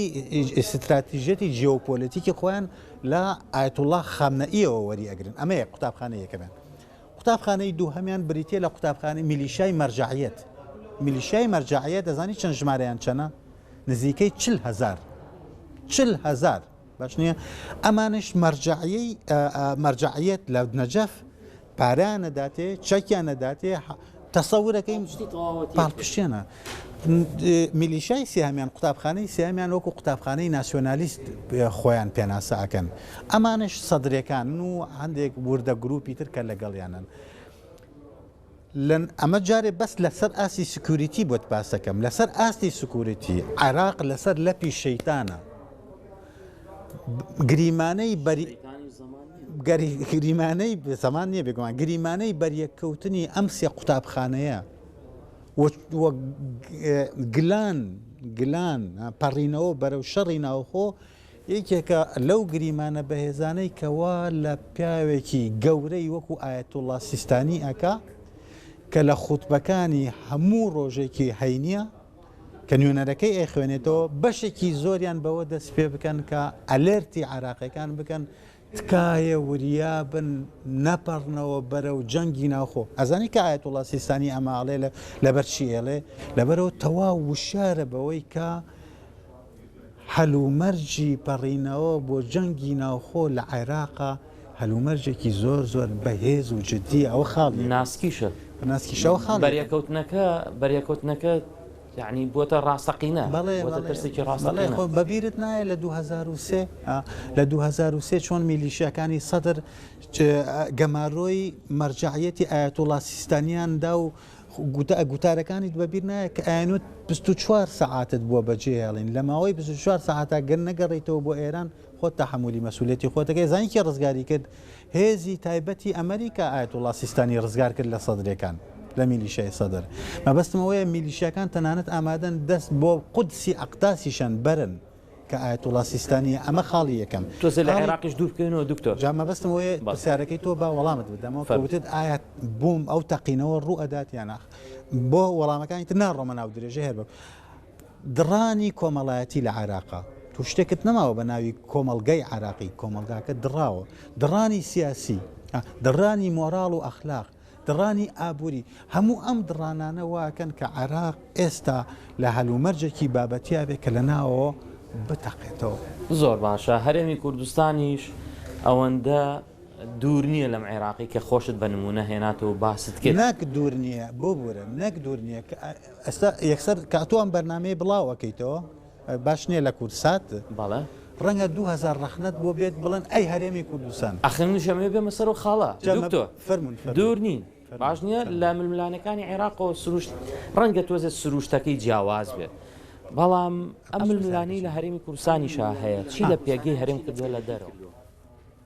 Speaker 2: استراتیژەتی جیۆپۆلیتیکی خۆیان لە ئایەتوڵڵا خامنەئیەوە وەریئەگرن. ئەمەیە قوتابخانەیەکەمان. قوتابخانەی دووهەمیان بریتیە لە قوتابخانەی میلیشای مەرجەعیەت. میلیشای مەرجەعیەت دەزانی چەند ژمارەیان چەنە؟ نزیکەی 40,000 باش نییە؟ ئەمانش مەرجەعیەت لە نەجەف پاریان نەداتێ، چەکیان نەداتێ، تەسەورەکەی پاڵپشتێنە. میلیشای سێهەمیان قوتابخانەی سێهەمیان وەکو قوتابخانەی ناسیۆنالیست خۆیان پێناسە ئەکەن. ئەمانش سەدرەکان و هەندێک وردە گروپی تر کە لەگەڵیانن. ئەمە جارێ بەس لەسەر ئاستی سکوریتی بۆت باسەکەم، لەسەر ئاستی سکوریتی عێراق لەسەر لەپی شەیتانە. گریمانەی زەمان نییە بێگومان، گریمانەی بەریەککەوتنی ئەم سێ قوتابخانەیە گلان پەڕینەوە بەرەو شەڕی ناوخۆ یەکێکە لەو گریمانە بەهێزانەی کەوا لە پیاوێکی گەورەی وەکو ئایەتوڵڵا سیستانی ئەکا کە لە خوتبەکانی هەموو ڕۆژێکی هەینیە کە نوێنەرەکەی ئەیخوێنێتەوە بەشێکی زۆریان بەوە دەست پێ بکەن کە ئەلێرتی عراقیەکان بکەن تکایە وریابن نەپەڕنەوە بەرەو جەنگی ناوخۆ. ئەزانی کە ئایەتوڵڵا سیستانی ئەماڵێ لەبەر چی ئێڵێ؟ لەبەرەوە تەواو وشارە بەوەی کە هەلومەرجی پەڕینەوە بۆ جەنگی ناوخۆ لە عێراقا هەلومەرجێکی زۆر بەهێز و جددی ئەوە خاڵی ناسکیشەوە خاڵ
Speaker 1: بەریەکەوتنەکە یعنی بۆتە ڕاستەقینە ترسێکی ڕاستەقینە.
Speaker 2: بەبیرت نایە لە 2023 لە 2023 چۆن میلیشیەکانی سەدر گەماڕۆی مەرجەعیەتی ئایەتوڵڵا سیستانیاندا و گوتارەکانی بەبیر نایە کە ئاینوت 24 سەعاتت بووە بەجێهێڵین لە ماوەی 24 سەعاتە گەر نەگەڕیتەوە بۆ ئێران خۆت تەحمولی مەسئولێتی خۆتەکەی زانیکی ڕزگاری کرد هێزی تایبەتی ئەمریکا ئایەتوڵڵا سیستانی ڕزگار کرد لە سەدرەکان لە میلیشای سەدر. مەبەستمەوەیە میلیشیەکان تەنانەت ئامادەن دەست بۆ قودسی ئەقتاسیشان بەرن کە ئایەتوڵڵا سیستانی ئەمە خاڵی یەکەم.
Speaker 1: تۆزە لە عێراقیش دوور بکەنەوە دکتۆر.
Speaker 2: جا مەبەستمەوەیە پرسیارەکەی تۆ با وەڵامت بدەمەوە کەوتت ئایا بووم ئەو تەقینەوە ڕوو ئەدات یان بۆ وەڵامەکانی تر ناڕۆمە ناو درێژە هەر بە دڕانی کۆمەڵایەتی لە عێراقا. تو شتێکت نەماوە بە ناوی کۆمەلگەی عراقی، کۆمەلگاکە دڕاوە، دڕانی سیاسی، دڕانی مۆراڵ و ئەخلاق، دڕانی ئابووری، هەموو ئەم دڕانانە واکەن کە عێراق ئێستا لە هەلومەرجێکی بابەتیا بێ کە لە ناوەوە بتەقێتەوە.
Speaker 1: زۆر باشە. هەرێمی کوردستانیش ئەوەندە دوور نییە لەم عێراقی کە خۆشت بە نمونە هێناتەوە باست کرد.
Speaker 2: نەک دوور نییە بۆ بورە نەک دوور نییە ئێستا یەکسەر کاتوان بەرنامەیە بڵاوەکەیتەوە باش نییە لە کورسات
Speaker 1: بەڵێ
Speaker 2: ڕەنگە 2000 ڕەخنەت بۆ بێت بڵێن ئەی هەرێمی کوردستان
Speaker 1: ئەخنشەمێ بێمە سەر و خاڵە دکتۆر
Speaker 2: فەرمون
Speaker 1: دوور نین باش نییە لە ململانەکانی عێراقەوە سروشت ڕەنگە تۆزێت سروشتەکەی جیاواز بێت بەڵام ئەم ململانی لە هەرێمی کوردستانیشا هەیە چی لە پێگەی هەرێم کردووە لە دەرەوە.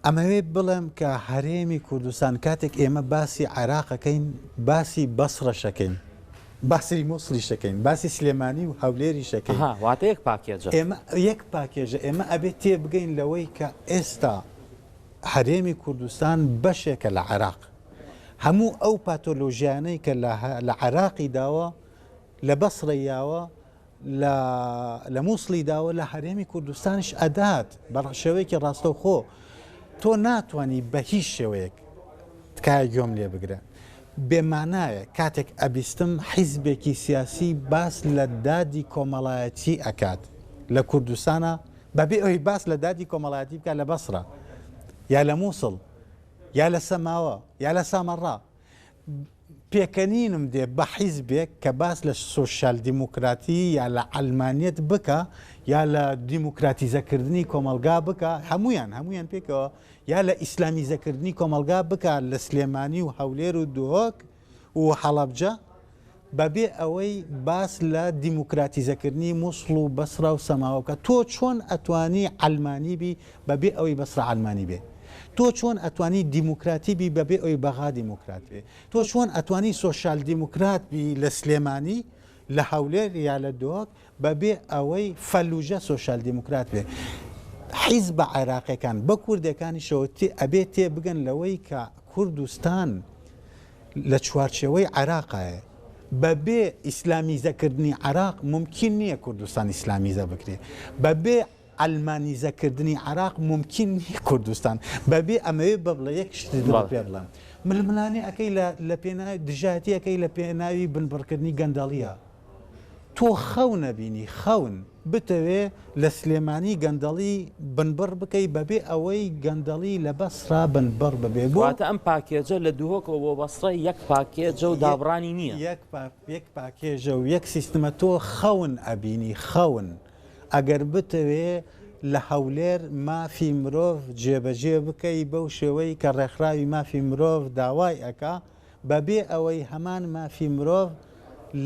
Speaker 2: ئەمەوێ بڵێم کە هەرێمی کوردستان کاتێک ئێمە باسی عێراقەکەین باسی بەسڕەشەکەین باسی مووسڵیشەکەین باسی سلێمانی و هەولێریشەکەین
Speaker 1: واتە یەک پاکێجە
Speaker 2: ئێمە یەک پاکێژە ئێمە ئەبێت تێ بگەین لەوەی کە ئێستا هەرێمی کوردستان بەشێکە لە عێراق هەموو ئەو پاتۆلۆژیانەی کە لە عێراقی داوە لە بەسڕەیاوە لە مووسڵی داوە لە هەرێمی کوردستانش ئەدات بە شێوەیەکی ڕاستەوخۆ تۆ ناتوانانی بە هیچ شێوەیەک تکایە گوێم لێ بگرە بێمانایە کاتێک ئەبیستم حیزبێکی سیاسی باس لە دادی کۆمەڵایەتی ئەکات لە کوردستانە بەبێ ئەوی باس لە دادی کۆمەڵایەتی بکات لە بەسڕە یا لە مووسڵ یا لە سەماوە یا لە سامەڕا پێکەنینم دێ بە حیزبێک کە باس لە سۆشال دیموکراتی یا لە ئەلمانیت بکە یا لە دیموکراتیزەکردنی کۆمەلگا بکە هەمویان پێکەوە یا لە ئیسلامیزەکردنی کۆمەلگا بکە لە سلێمانی و هەولێر و دۆک و حەڵەبجە بەبێ ئەوەی باس لە دیموکراتیزەکردنی مووسڵ و بەسرا و سەماوەکە تۆ چۆن ئەتوانی ئەلمانی بی بەبێ ئەوەی بەسرا ئەلمانی بێ تۆ چۆن ئەتوانی دیموکراتی بی بەبێ ئەوی بەغا دیموکرات بێ تۆ چۆن ئەتوانی سۆشال دیموکرات بی لە سلێمانی لە هەولێر یا لە دۆک بەبێ ئەوەی فەلوجە سۆشال دیموکرات بێ حیز بە عێراقیەکان بە کوردەکانی شەوتی ئەبێ تێ بگەن لەوەی کە کوردستان لە چوارچێوەی عێراقایە بەبێ ئیسلامیزەکردنی عراق ممکن نییە کوردستان ئیسلامیزە بکرێ بەبێ ئەلمانیزەکردنی عراق ممکن نییە کوردستان بەبێ ئەمەوێ بە بڵێ یەک شتی پێ بڵم ململانی ئەەکەی لە پێناوی دژاتی ئەەکەی لە پێناوی بنبڕکردنی گەندەڵیە تۆ خەو نەبینی خەون بتەوێ لە سلێمانی گەندەڵی بنبڕ بکەی بەبێ ئەوەی گەندەڵی لە بەسرا بنبڕ ببێ
Speaker 1: بواتە ئەم پاکێجە لە دووهۆکەوە بۆ بەسڕە یەک پاکێجە و دابڕانی نییە
Speaker 2: یەک پاکێژە و یەک سیستمە تۆ خەون ئەبینی خەون ئەگەر بتەوێ لە هەولێر مافی مرۆڤ جێبەجێ بکەی بەو شێوەی کە ڕێکخراوی مافی مرۆڤ داوای ئەکا بەبێ ئەوەی هەمان مافی مرۆڤ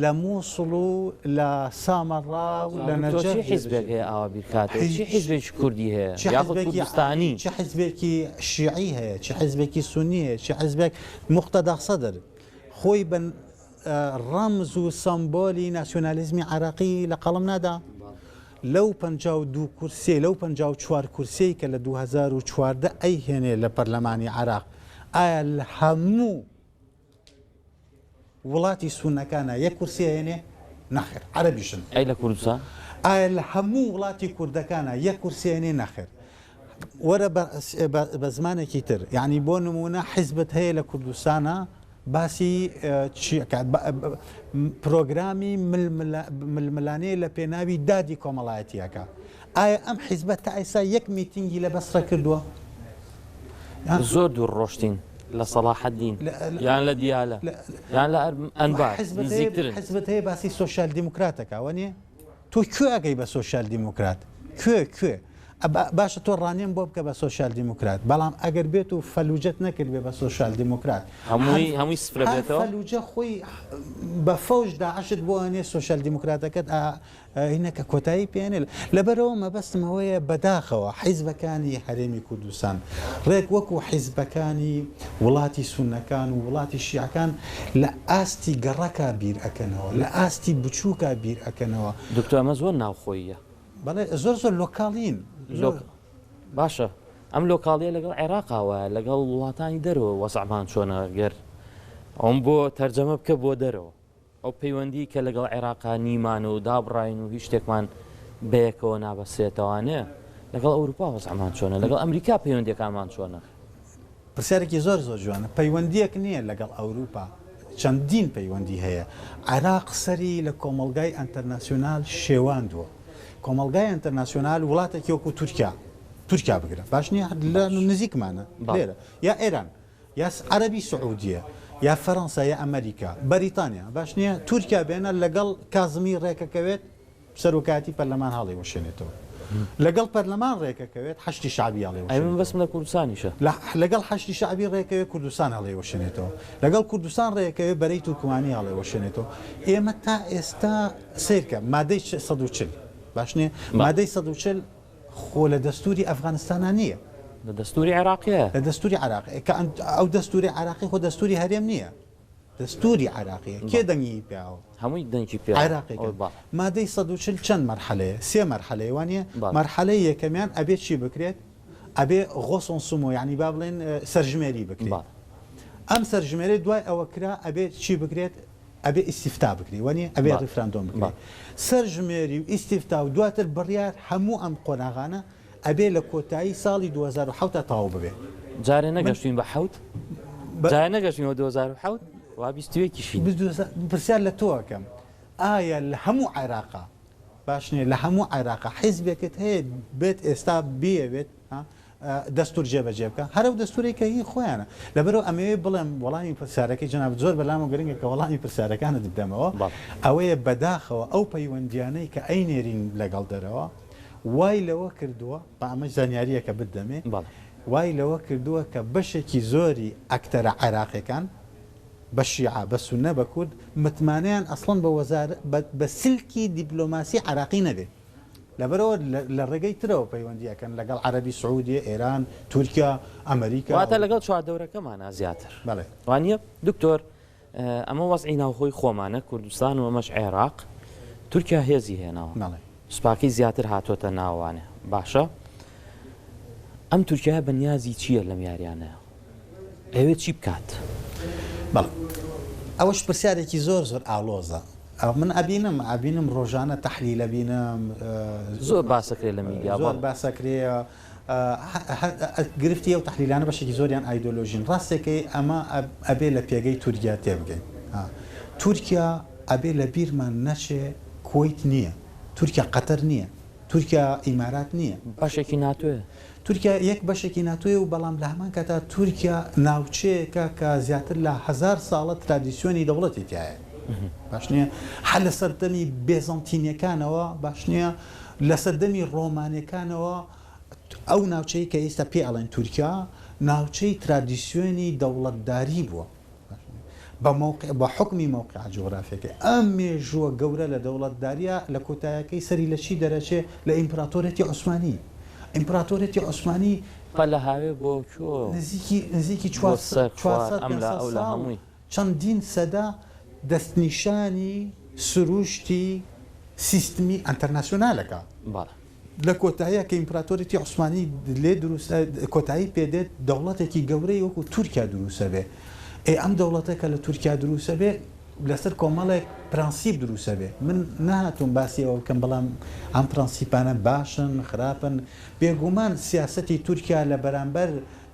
Speaker 2: لە مووسڵ و لە سامەڕا و لە نەجەر
Speaker 1: حیزبێک هەیە ئاوا بیرکات چی حیزبێکی کوردی هەیە یاخود کوردستانی
Speaker 2: چه حیزبێکی شیعی هەیە چه حیزبێکی سونی هەیە چه حیزبێک مقتەدا سەدر خۆی بن ڕەمز و سمبۆلی ناسیۆنالیزمی عراقی لە قەڵم نادا لەو 52 کورسێ لەو 54 کورسەی کە لە 2014 ئەیهێنێ لە پەرلەمانی عراق ئایا لە هەموو وڵاتی سونەکانە یەک کورسی هێنێ نەخێر عەرەبیشن
Speaker 1: ئەی لە کوردستان
Speaker 2: ئایا لە هەموو وڵاتی کوردەکانە یەک کورسی هێنێ نەخێر وەرە بە زمانێکی تر یعنی بۆ نمونە حیزبت هەیە لە کوردستانە باسی پرۆگرامی ململانەیە لە پێناوی دادی کۆمەڵایەتیەکە ئایا ئەم حیزبەت تا ئێستا یەک میتینگی لە بەسڕە کردووە
Speaker 1: زۆر دوور ڕۆشتین لە سەلاحەدین یان لە دیالە یان لە ئەنبار نزیکترن
Speaker 2: حیزبت هەیە باسی سۆشال دیموکراتەکە وانە تۆ کوێ ئەگەی بە سۆشال دیموکرات کوێ باشە تۆ ڕانیم بۆ بکە بە سۆشال دیموکرات بەڵام ئەگەر بێت و فەلوجەت نەکرد بێ بە سۆشال دیموکرات
Speaker 1: هەمووی سفرە بێتەوە
Speaker 2: فەلوجە خۆی بە فەوج داعشت بۆ هەنێ سۆشال دیموکراتەکەت هینەکە کۆتایی پێێنێ لەبەرەوە مەبەستمەوەیە بەداخەوە حیزبەکانی هەرێمی کوردستان ڕێک وەکو حیزبەکانی وڵاتی سونەکان و وڵاتی شیعەکان لە ئاستی گەڕەکە بیر ئەکەنەوە لە ئاستی بچووکە بیر ئەکەنەوە
Speaker 1: دکتۆر ئەمە زۆر ناوخۆییە
Speaker 2: بەڵێ زۆر لۆکاڵین
Speaker 1: باشە ئەم لۆکاڵیە لەگەڵ عێراقاوە لەگەڵ وڵاتانی دەرەوە وەسعمان چۆنە گەر ئەوم بۆ تەرجەمە بکە بۆ دەرەوە ئەو پەیوەندی کە لەگەڵ عێراقا نیمان و دابڕین و هیچ شتێکمان بەیەکەوە نابەسێتەوانێ لەگەڵ ئەوروپا وەسعمان چۆنە لەگەڵ ئەمریکا پەیوەندیەکانمان چۆنە
Speaker 2: پرسیارێکی زۆر جوانە پەیوەندیەک نییە لەگەڵ ئەوروپا چەندین پەیوەندی هەیە عێراق سەری لە کۆمەلگای ئەنتەرناسیۆنال شێواندووە کۆمەلگای ئەنتەرناسیۆنال وڵاتێکی وەکو تورکیا بگرە باش نییە لە نزیکمانە لێرە یا ئێران یا عەرەبی سعودیە یا فەڕەنسا یا ئەمریکا بەریتانیا باش نییە تورکیا بێنە لەگەڵ کازمی ڕێکەکەوێت سەرۆکاتی پەرلەمان هەڵی وەشێنێتەوە لەگەڵ پەرلەمان ڕێکەکەوێت حەشتی شعبی هەڵێ
Speaker 1: ئەمن بەسم لە کوردستانیشە
Speaker 2: لەگەڵ حەشتی شعبی ڕێکەوێت کوردستان هەڵێ وەشێنێتەوە لەگەڵ کوردستان ڕێکەوێت بەرەی تورکمانی هەڵێ وەشێنێتەوە ئێمە تا ئێستا سیرکە مادەی 140 باش نییە مادەی 140 خۆ لە دەستوری ئەفغانستانە نییە
Speaker 1: لە دەستوری عێراقیە
Speaker 2: لە دەستوری عراقی کە ئەو دەستوری عراقی خۆ دەستوری هەرێم نییە دەستوری عراقیە کێ دەنگی پیاوە
Speaker 1: هەمووی دەنگی پێ
Speaker 2: عراقی مادەی 140 چەند مەرحەلەیە سێ مەرحەلەیە وانە مەرحەلەی یەکەمیان ئەبێت چی بکرێت ئەبێ غۆسۆن سومۆ یعنی با بڵێن سەرژمێری بکرێت ئەم سەرژمێری دوای ئەوە کرا ئەبێت چی بکرێت ئەبێ ئیسیفتا بکری وانە ئەبێ ڕیفراندۆم بکرێت سەرژمێری و ئیسیفتا و دواتر بڕیار هەموو ئەم قۆناغانە ئەبێ لە کۆتایی ساڵی 2007 تاو ببێ
Speaker 1: جارێ نەگەشتین بە حوت جارێ نەگەشتینەوە 2007 وا بیستوێکیشی
Speaker 2: پرسیار لە تۆەکەم ئایا لە هەموو عێراقا باش نییە لە هەموو عێراقا حیزبێکت هەیە بێت ئێستا بێت دەستور جێبەجێ بکە هەرو دەستورێکە هی خۆیانە لەبەرەوە ئەمەوێ بڵێم وەڵامی پرسیارەکەی جەناب زۆر بەلام و گرنگە کە وەڵامی پرسیارەکانت بدەمەوە ئەوەیە بەداخەوە ئەو پەیوەندیانەی کە ئەینێرین لەگەڵ دەرەوە وای لەوە کردووە بە ئەمە زانیاریەکە بدەمێ وای لەوە کردووە کە بەشێکی زۆری ئەکتەرە عێراقیەکان بە شیعە بە سونە بە کورد متمانیان ئەسڵەن بە سلکی دیپلۆماسی عراقی نەبێ لەبەرەوە لە ڕێگەی ترەوە پەیوەندیەکەن لەگەڵ عەربی سعودی ئێران تورکیا ئەمریکا
Speaker 1: واتە لەگەڵ چواردەورەکەمانە زیاتر
Speaker 2: بەڵێ
Speaker 1: وانە دکتۆر ئەمە وەزعی ناوخۆی خۆمانە کوردستان و ئەمەش عێراق تورکیا هێزی هێناوە سوپاکی زیاتر هاتۆتە ناوانێ باشە ئەم تورکیا بەنیازی چییە لەم یاریانەیە ئەوێ چی بکات
Speaker 2: بەڵێ ئەوەش پرسیارێکی زۆر زۆر ئالۆزە من ئەبینم ڕۆژانە تەحلیلە بینم
Speaker 1: زۆر باسەکرێ لە میدیا
Speaker 2: زۆر باسەکرێ گرفتی ئەو تەحلیلانە بەشێکی زۆریان ئایدۆلۆژین ڕاستێکی ئەمە ئەبێ لە پێگەی تورکیا تێبگەین تورکیا ئەبێ لە بیرمان نەچێ کۆیت نییە تورکیا قەتەر نییە تورکیا ئیمارات نییە
Speaker 1: باشێکی ناتوێ
Speaker 2: تورکیا یەک بەشێکی ناتوێ و بەڵام لە هەمان کاتا تورکیا ناوچەیەکە کە زیاتر لە 1000 ساڵە ترادیسیۆنی دەوڵەتی تایە باش نییە هەر لە سەردەمی بێزانتینیەکانەوە باش نییە لە سەردەمی ڕۆمانیەکانەوە ئەو ناوچەی کە ئێستا پێ ئەڵێن تورکیا ناوچەی ترادیسیۆنی دەوڵەتداری بووە بە حکمی موقع جغرافیەکە ئەم مێژووە گەورە لە دەوڵەتداریە لە کۆتایەکەی سەری لە چی دەرەچێ لە ئیمپراتۆرەتی عوسمانی ئیمپراتۆرەتی عوسمانی
Speaker 1: لە هاوێ بۆ
Speaker 2: نزیکی 400 چەندین سەدا دەستنیشانی سروشتی سیستمی ئەنتەرناسیۆنالەکە لە کۆتاییە کە ئیمپراتۆرەتی عوسمانی لێ کۆتایی پێدێت دەوڵەتێکی گەورەی وەکو تورکیا دروسە بێ ئەم دەوڵەتە کە لە تورکیا دروسە بێ لەسەر کۆمەڵێک پرانسیب دروسە بێ من نهاتوم باسی ئەوە بکەم بەڵام ئەم پرانسیپانە باشن خراپن بێگومان سیاسەتی تورکیا لە بەرامبەر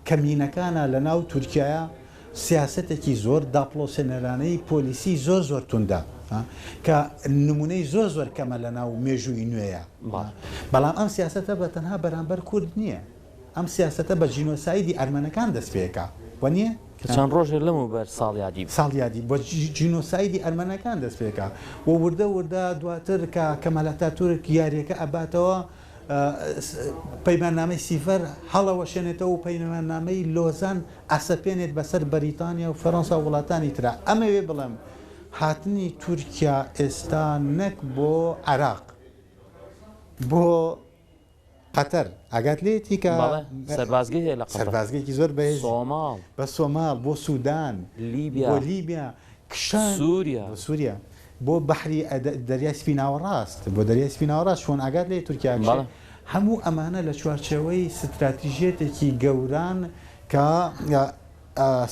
Speaker 2: کەمینەکانە لە ناو تورکایە سیاسەتێکی زۆر داپلۆسێنەرانەی پۆلیسی زۆر زۆر توندا کە نمونەی زۆر زۆر کەمە لە ناو مێژووی نوێیە بەڵام ئەم سیاسەتە بە تەنها بەرامبەر کورد نییە ئەم سیاسەتە بە جینۆسایدی ئەرمەنەکان دەست پێەکە وە نییە
Speaker 1: چەند ڕۆژێ لەم و بەر
Speaker 2: ساڵیادی بۆ جینۆسایدی ئەرمەنەکان دەست پێەکە و وردە دواتر کە کەمەلەتا تورک یاریەکە ئەباتەوە پەیماننامەی سیفەر هەڵەوە شوێنێتەوە و پەیماننامەی لۆزان ئەسەپێنێت بەسەر بەریتانیا و فەڕەنسا و وڵاتانی ترا ئەمەوێ بڵێم هاتنی تورکیا ئێستا نەک بۆ عێراق بۆ قەتەر ئاگات لێتی کە سەربازگەیەکی زۆر بەهێز بە سۆماڵ بۆ سوودان بۆ لیبیا کشان سووریا بۆ بەحری دەریای سپیناوە ڕاست بۆ دەریای سپیناوە ڕاست چۆن ئاگات لێ تورکیا هەموو ئەمانە لە چوارچەوەی ستراتیژێتێکی گەوران کە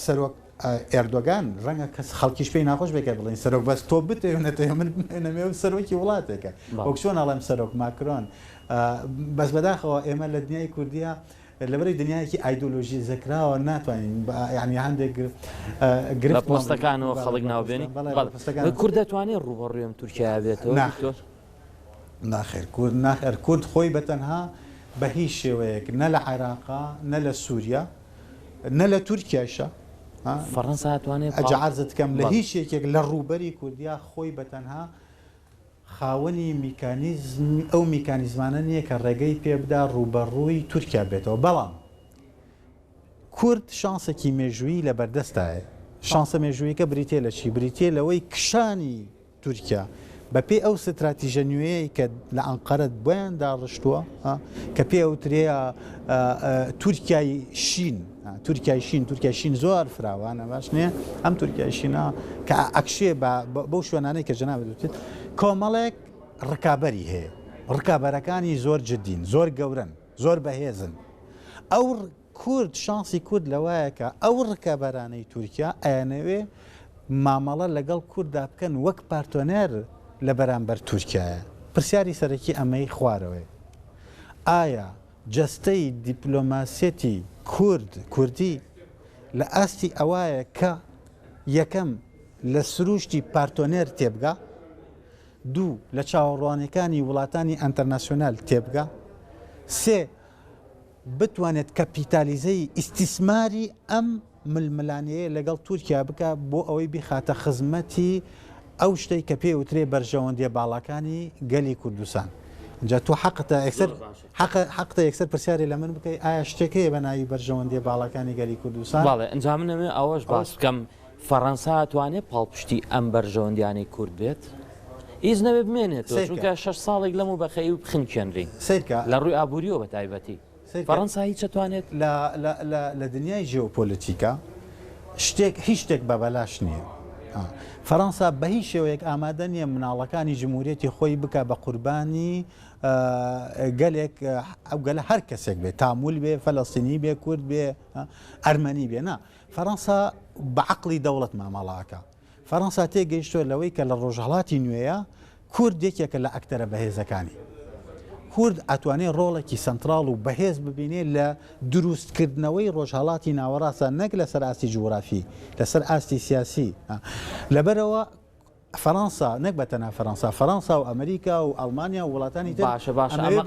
Speaker 2: سەرۆک ئێردۆگان ڕەنگە کەس خەڵکیش پێی ناخۆش بێکە بڵین سەرۆک بەس تۆ بتێنێتەوە من نەمێ سەرۆکی وڵاتێکە وەک چۆن ئەڵێم سەرۆک ماکرۆن بەس بەداخەوە ئێمە لە دنیای کوردیا لەبەری دنیایەکی ئایدۆلۆژی زەکراوە ناتوانین ینی هەندێک
Speaker 1: گرفت پۆستەکانەوە خەڵک ناوبێنی کورد دەتوانێت ڕوبەڕوێم تورکیا بێتەوە
Speaker 2: ناخێر کورد خۆی بەتەنها بە هیچ شێوەیەک نە لە عێراقا نە لە سووریا نە لە تورکیاشە
Speaker 1: فەڕەنسا هاتوانێت
Speaker 2: ئەجعارزت کەم لە هیچ یەکێک لە ڕوبەری کوردیا خۆی بەتەنها خاوەنی میکانیزم ئەو میکانیزمانە نییە کە ڕێگەی پێبدا ڕوبەڕووی تورکیا بێتەوە بەڵام کورد شانسێکی مێژووی لە بەردەستایە شانسە مێژوویەکە بریتێ لە چی بریتێ لەوەی کشانی تورکیا بەپێ ئەو ستراتیژە نوێی کە لە ئەنقەرەت بۆیان داڕشتووە کە پێ ئەوترەیە تورکای شین تورکای شین زۆر فراوانە باش نییە ئەم تورکای شینە کە ئەکشێ بەو شوێنانەی کە جەنابەت وتێت کۆمەڵێک ڕکابەری هەیە ڕکابەرەکانی زۆر جدین زۆر گەورن زۆر بەهێزن ئەو کورد شانسی کورد لەوایە کە ئەو ڕکابەرانەی تورکیا ئەیانەوێ مامەڵە لەگەڵ کووردا بکەن وەک پارتۆنەر لە بەرامبەر تورکایە پرسیاری سەرەکی ئەمەی خوارەوەی ئایا جەستەی دیپلۆماسیەتی کوردی لە ئاستی ئەوایە کە یەکەم لە سروشتی پارتۆنێر تێبگا دوو لە چاوەڕوانەکانی وڵاتانی ئەنتەرناسیۆنال تێبگا سێ بتوانێت کەپیتالیزەی ئیسیسماری ئەم ململانەیە لەگەڵ تورکیا بکە بۆ ئەوەی بخاتە خزمەتی ئەو شتەی کە پێ وترێ بەرژەوەندیە باڵەکانی گەلی کوردستان. جا تۆ حقتە یەکسەر پرسیاری لە من بکەی ئایا شتێکەیە بە ناوی بەرژەوەندیە باڵەکانی گەلی کوردستان؟
Speaker 1: باڵێ ئەنجام منەوێ ئەوەش باس بکەم فەڕەنسا توانێت پاڵپشتی ئەم بەرژەوەندیانەی کورد بێت؟ هیچ نەبێ بمێنێتەوە چونکە 6 ساڵێک لەم و بەخەی و بخنکێنری لە ڕووی ئابوووریەوە بە تایبەتی فەڕەنسا هیچ توانێت
Speaker 2: لە دنیای ژێوپۆلیتیکا هیچ شتێک بە بەلاش نییە. فەڕەنسا بە هیچ شێوەیەک ئامادە نییە مناڵەکانی جمهوریەتی خۆی بکە بە قوربانی گەلێک ئەو گەلە هەر کەسێک بێت تامول بێ فەلەستینی بێ کورد بێ ئەرمەنی بێ نا فەڕەنسا بە عەقڵی دەوڵەت مامەڵاکە. فەڕەنسا تێگەیشتووە لەوەی کە لە ڕۆژهەڵاتی نوێیە کورد یەکێکە لە ئەکتەرە بەهێزەکانی. کورد ئەتوانێت ڕۆڵێکی سنترال و بەهێز ببینێت لە دروستکردنەوەی ڕۆژهەڵاتی ناوەڕاستە نەک لەسەر ئاستی جوغرافی لەسەر ئاستی سیاسی. لەبەرەوە فەڕەنسا نەک بەتەنها فەڕەنسا و ئەمریکا و ئەڵمانیا و وڵاتانی تر
Speaker 1: باشە ئەمە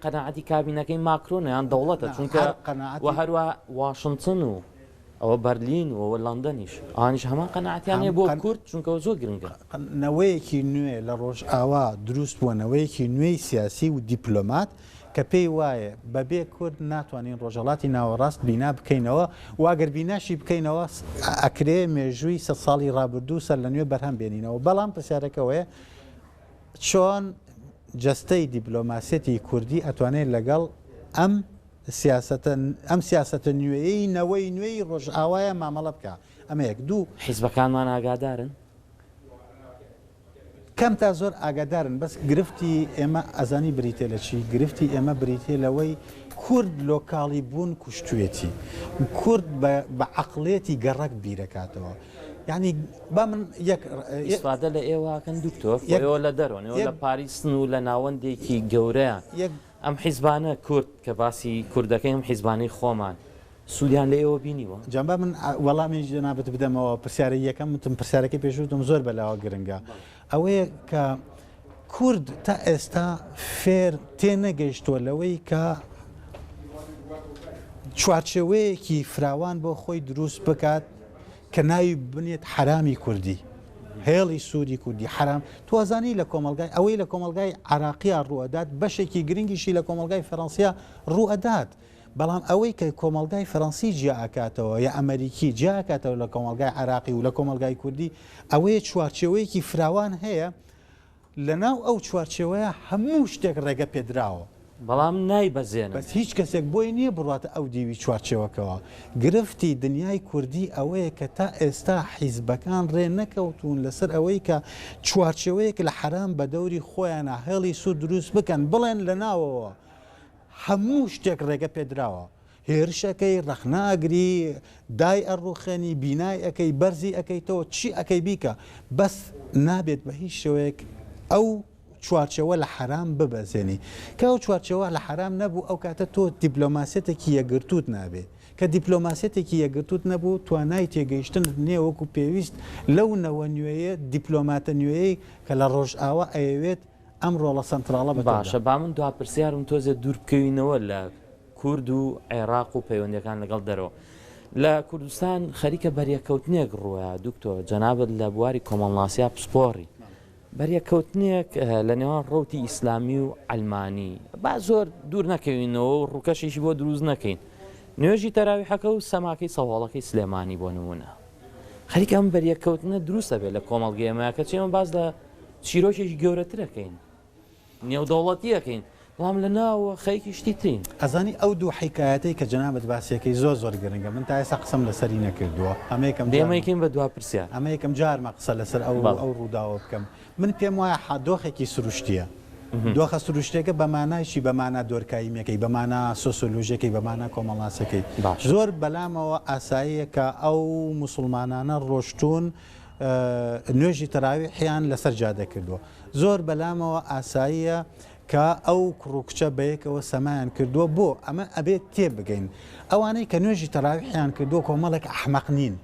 Speaker 1: قەنەعەتی کابینەکەی ماکرۆنە یان دەوڵەتە چونکە هەروە واشنگتن و ئەوە بەرلین و لەندەنیش ئانیش هەمان قەنەعەتیان بۆ کورد چونکە زۆر گرنگە.
Speaker 2: نەوەیەکی نوێ لە ڕۆژ ئاوا دروست بووە نەوەیەکی نوێی سیاسی و دیپلۆمات کە پێی وایە بەبێ کورد ناتوانین ڕۆژهەڵاتی ناوەڕاست بینا بکەینەوە واگەر بیناشی بکەینەوە ئەکرێ مێژووی 100 ساڵی ڕابردوو سەر لە نوێ بەرهەم بێنینەوە. بەڵام پرسیارەکەوەیە چۆن جەستەی دیپلۆماسیەتی کوردی ئەتوانێت لەگەڵ ئەم سیاسەتە نوێیی نەوەی نوێی ڕۆژئاوایە مامەڵە بکە. ئەمە یەک دوو
Speaker 1: حیزبەکانمان ئاگادارن
Speaker 2: کەم تا زۆر ئاگادارن بەس گرفتی ئێمە ئەزانی بریتێ لە چی گرفتی ئێمە بریتێ لەوەی کورد لۆکاڵی بوون کوشتوێتی کورد بە عەقڵێتی گەڕک بیرەکاتەوە. یعنی با من
Speaker 1: ئیسفادە لە ئێوەکەن دوکتۆر ئێوە لە دەرۆنەوە لە پاریسن و لە ناوەندێکی گەورەیان ئەم حیزبانە کورد کە باسی کوردەکەی ئەم حیزبانەی خۆمان سوودیان لە ئێوە بینیوە؟
Speaker 2: جەنبا من وەڵامی جەنابەت بدەمەوە پرسیارە یەکەم وتم پرسیارەکەی پێشوتم زۆر بەلاوە گرنگە ئەوەیە کە کورد تا ئێستا فێر تێنەگەیشتووە لەوەی کە چوارچێوەیەکی فراوان بۆ خۆی دروست بکات کە ناوی بنێت حرامی کوردی هێڵی سوودی کوردی حرام توازانی لە کۆمەلگای ئەوەی لە کۆمەلگای عراقیە ڕوئەدات بەشێکی گرنگیشی لە کۆمەلگای فەڕەنسیا ڕوئەدات. بەڵام ئەوەی کە کۆمەلگای فەڕەنسی جیاکاتەوە یا ئەمریکی جیاکاتەوە لە کۆمەلگای عراقی و لە کۆمەلگای کوردی ئەوەیە چوارچێوەیەکی فراوان هەیە لەناو ئەو چوارچێوەیە هەموو شتێک ڕێگە پێدراوە
Speaker 1: بەڵام نایبەزێنن
Speaker 2: بەس هیچ کەسێک بۆی نییە بڕاتە ئەو دیوی چوارچێوەکەوە. گرفتی دنیای کوردی ئەوەیە کە تا ئێستا حیزبەکان ڕێ نەکەوتون لەسەر ئەوەی کە چوارچێوەیەک لە حرام بە دەوری خۆیانە هێڵی سوود دروست بکەن بڵێن لە ناوەوە هەموو شتێک ڕێگە پێدراوە. هێرشەکەی ڕەخناگری دای ئەڕوخێنی بینای ئەەکەی بەرزی ئەەکەیتەوە چی ئەەکەی بیکە بەس نابێت بە هیچ شێوەیەک ئەو چوارچەوە لە حرام ببەزێنی کە ئەو چوارچەوە لە حرام نەبوو ئەو کاتە تۆ دیپلۆماسیەتێکی یەگرتووت نابێت کە دیپلۆماسیەتێکی یەگرتووت نەبوو توانای تێگەیشتن نێوەکو پێویست لەو نەوە نوێیە دیپلۆماتە نوێیەی کە لە ڕۆژئاوا ئەیەوێت ئەم ڕۆڵە سنتراڵە
Speaker 1: باشە با من دوا پرسیارم تۆزێت دوور بکەوینەوە لە کورد و عێراق و پەیوەندیەکان لەگەڵ دەرەوە لە کوردستان خەریکە بەریەکەوتنێک ڕووە دکتۆر جەنابەت لە بواری کۆمەڵناسیا پسپۆڕی بەریەکەوتنێک لە نێوان ڕوتی ئیسلامی و ئەلمانی با زۆر دوور نەکەوینەوە و ڕووکەشێکی بۆ دروست نەکەین نوێژی تەراویحەکە و سەماکەی سەواڵەکەی سلێمانی بۆ نمونە خەریکە ئەم بەریەکەوتنە دروستە بێت لە کۆمەڵگەیەمە کە چێمە باز لە چیرۆکێکی گەورەترەکەین نێودەوڵەتیەکەین بەڵام لە ناوە خەیەکی شتی ترین
Speaker 2: ئەزانی ئەو دوو حیکایەتەی کە جەنابەت باسیەکەی زۆر گرنگە من تا ئێستا قسەم لەسەری نەکردووە
Speaker 1: ئەمەیەکەم بە دوا پرسیار
Speaker 2: ئەمە یەکەم جارمە قسە لەسەر ئەو ڕووداوە بکەم من پێم وایە دۆخێکی سروشتیە دۆخە سروشتێکە بەمانایشی بەمانە دۆرکاییمەکەی بەمانە سۆسیۆلۆژیەکەی بەمانە کۆمەڵناسەکەی زۆر بەلامەوە ئاساییە کە ئەو موسڵمانانە ڕۆشتون نوێژی تەراویحیان لەسەر جادە کردووە زۆر بەلامەوە ئاساییە کە ئەو کوڕوکچە بەیەکەوە سەمایان کردووە بۆ ئەمە ئەبێت تێبگەین ئەوانەی کە نوێژی تەراویحیان کردووە کۆمەڵێک ئەحمەق نین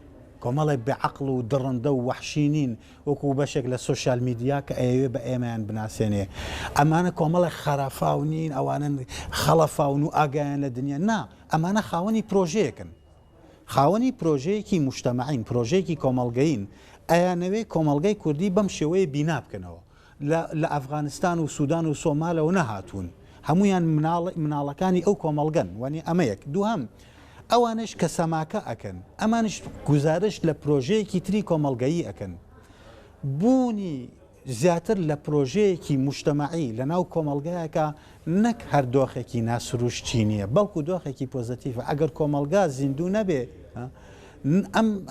Speaker 2: کۆمەڵی بێعەقڵ و دڕندە و وەحشینین وەکو بەشێک لە سوۆشیال میدیا کە ئەوێ بە ئێمەیان بناسێنێ ئەمانە کۆمەڵی خەرافاونین ئەوانن خەڵەفاون و ئاگایان لە دنیا نا ئەمانە خاوەنی پرۆژەیەکن خاوەنی پرۆژەیەکی مشتەمەعین پرۆژەیەکی کۆمەڵگەین ئەیانەوەی کۆمەڵگەی کوردی بەم شێوەیە بینا بکەنەوە لە ئەفغانستان و سوودان و سۆمالەوە نەهاتوون هەمویان مناڵەکانی ئەو کۆمەڵگەن وانی ئەمە یەک دووهەم ئەوانش کە سەماکە ئەکەن ئەمانش گزارش لە پرۆژەیەکی تری کۆمەڵگەیی ئەکەن بوونی زیاتر لە پرۆژەیەکی مشتەمەعی لە ناو کۆمەڵگایەکە نەک هەر دۆخێکی ناسروشتی نییە بەڵکو دۆخێکی پۆزتیڤە ئەگەر کۆمەلگا زیندوو نەبێ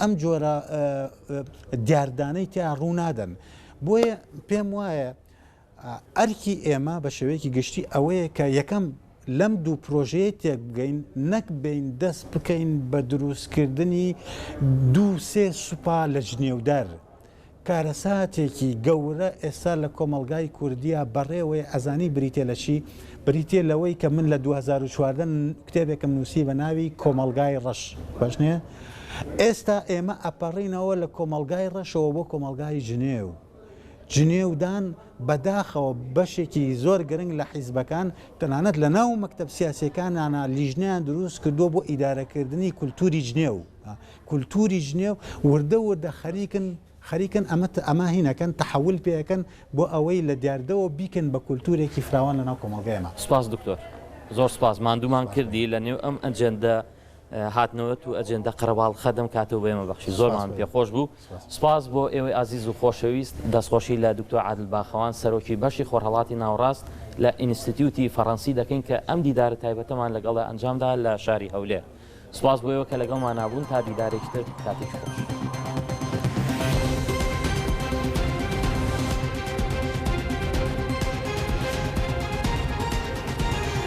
Speaker 2: ئەم جۆرە دیاردانەی تیا ڕوونادەن بۆیە پێم وایە ئەرکی ئێمە بە شێوەیەکی گشتی ئەوەیە کە یەکەم لەم دوو پرۆژەیە تێک بگەین نەک بین دەست بکەین بە دروستکردنی دوو سێ سوپا لە ژنێودەر کارەساتێکی گەورە ئێستا لە کۆمەلگای کوردیە بەڕێوەی ئەزانی بریتێ لە چی بریتێ لەوەی کە من لە 2014 کتێبێکم نووسی بە ناوی کۆمەلگای ڕەش بەشنێ ئێستا ئێمە ئەپەڕینەوە لە کۆمەلگای ڕەشەوە بۆ کۆمەلگای ژنێو جنێودان بەداخەوە بەشێکی زۆر گرنگ لە حیزبەکان تەنانەت لە ناو مەکتەب سیاسەکانانە لیژنیان دروست کردووە بۆ ئیدارەکردنی کولتوری ژنێو کولتوری ژنێو وردە وردە خەریکن ئەمە هینەکەن تەحول پێەکەن بۆ ئەوەی لە دیاردەوە بیکن بە کولتورێکی فراوان لە ناو کۆمەڵگەیەمە
Speaker 1: سپاس دکتۆر زۆر سپاس ماندوومان کردی لە نێو ئەم ئەجەندە هاتنەوەت و ئەجێندە قەرەباڵ خەدەم کاتەوە بێمە بەخشی زۆرمان پێخۆش بوو سپاس بۆ ئێوەی ئازیز و خۆشەویست دەستخۆشی لە دکتۆر عادل باخەوان سەرۆکی بەشی خۆرهەڵاتی ناوڕاست لە ئینستیتیوتی فەڕەنسی دەکەین کە ئەم دیدارە تایبەتەمان لەگەڵە ئەنجامدا لە شاری هەولێر سپاس بۆ ئێوە کە لەگەڵمان نابوون تا دیدارێکی تر کاتێکی خۆش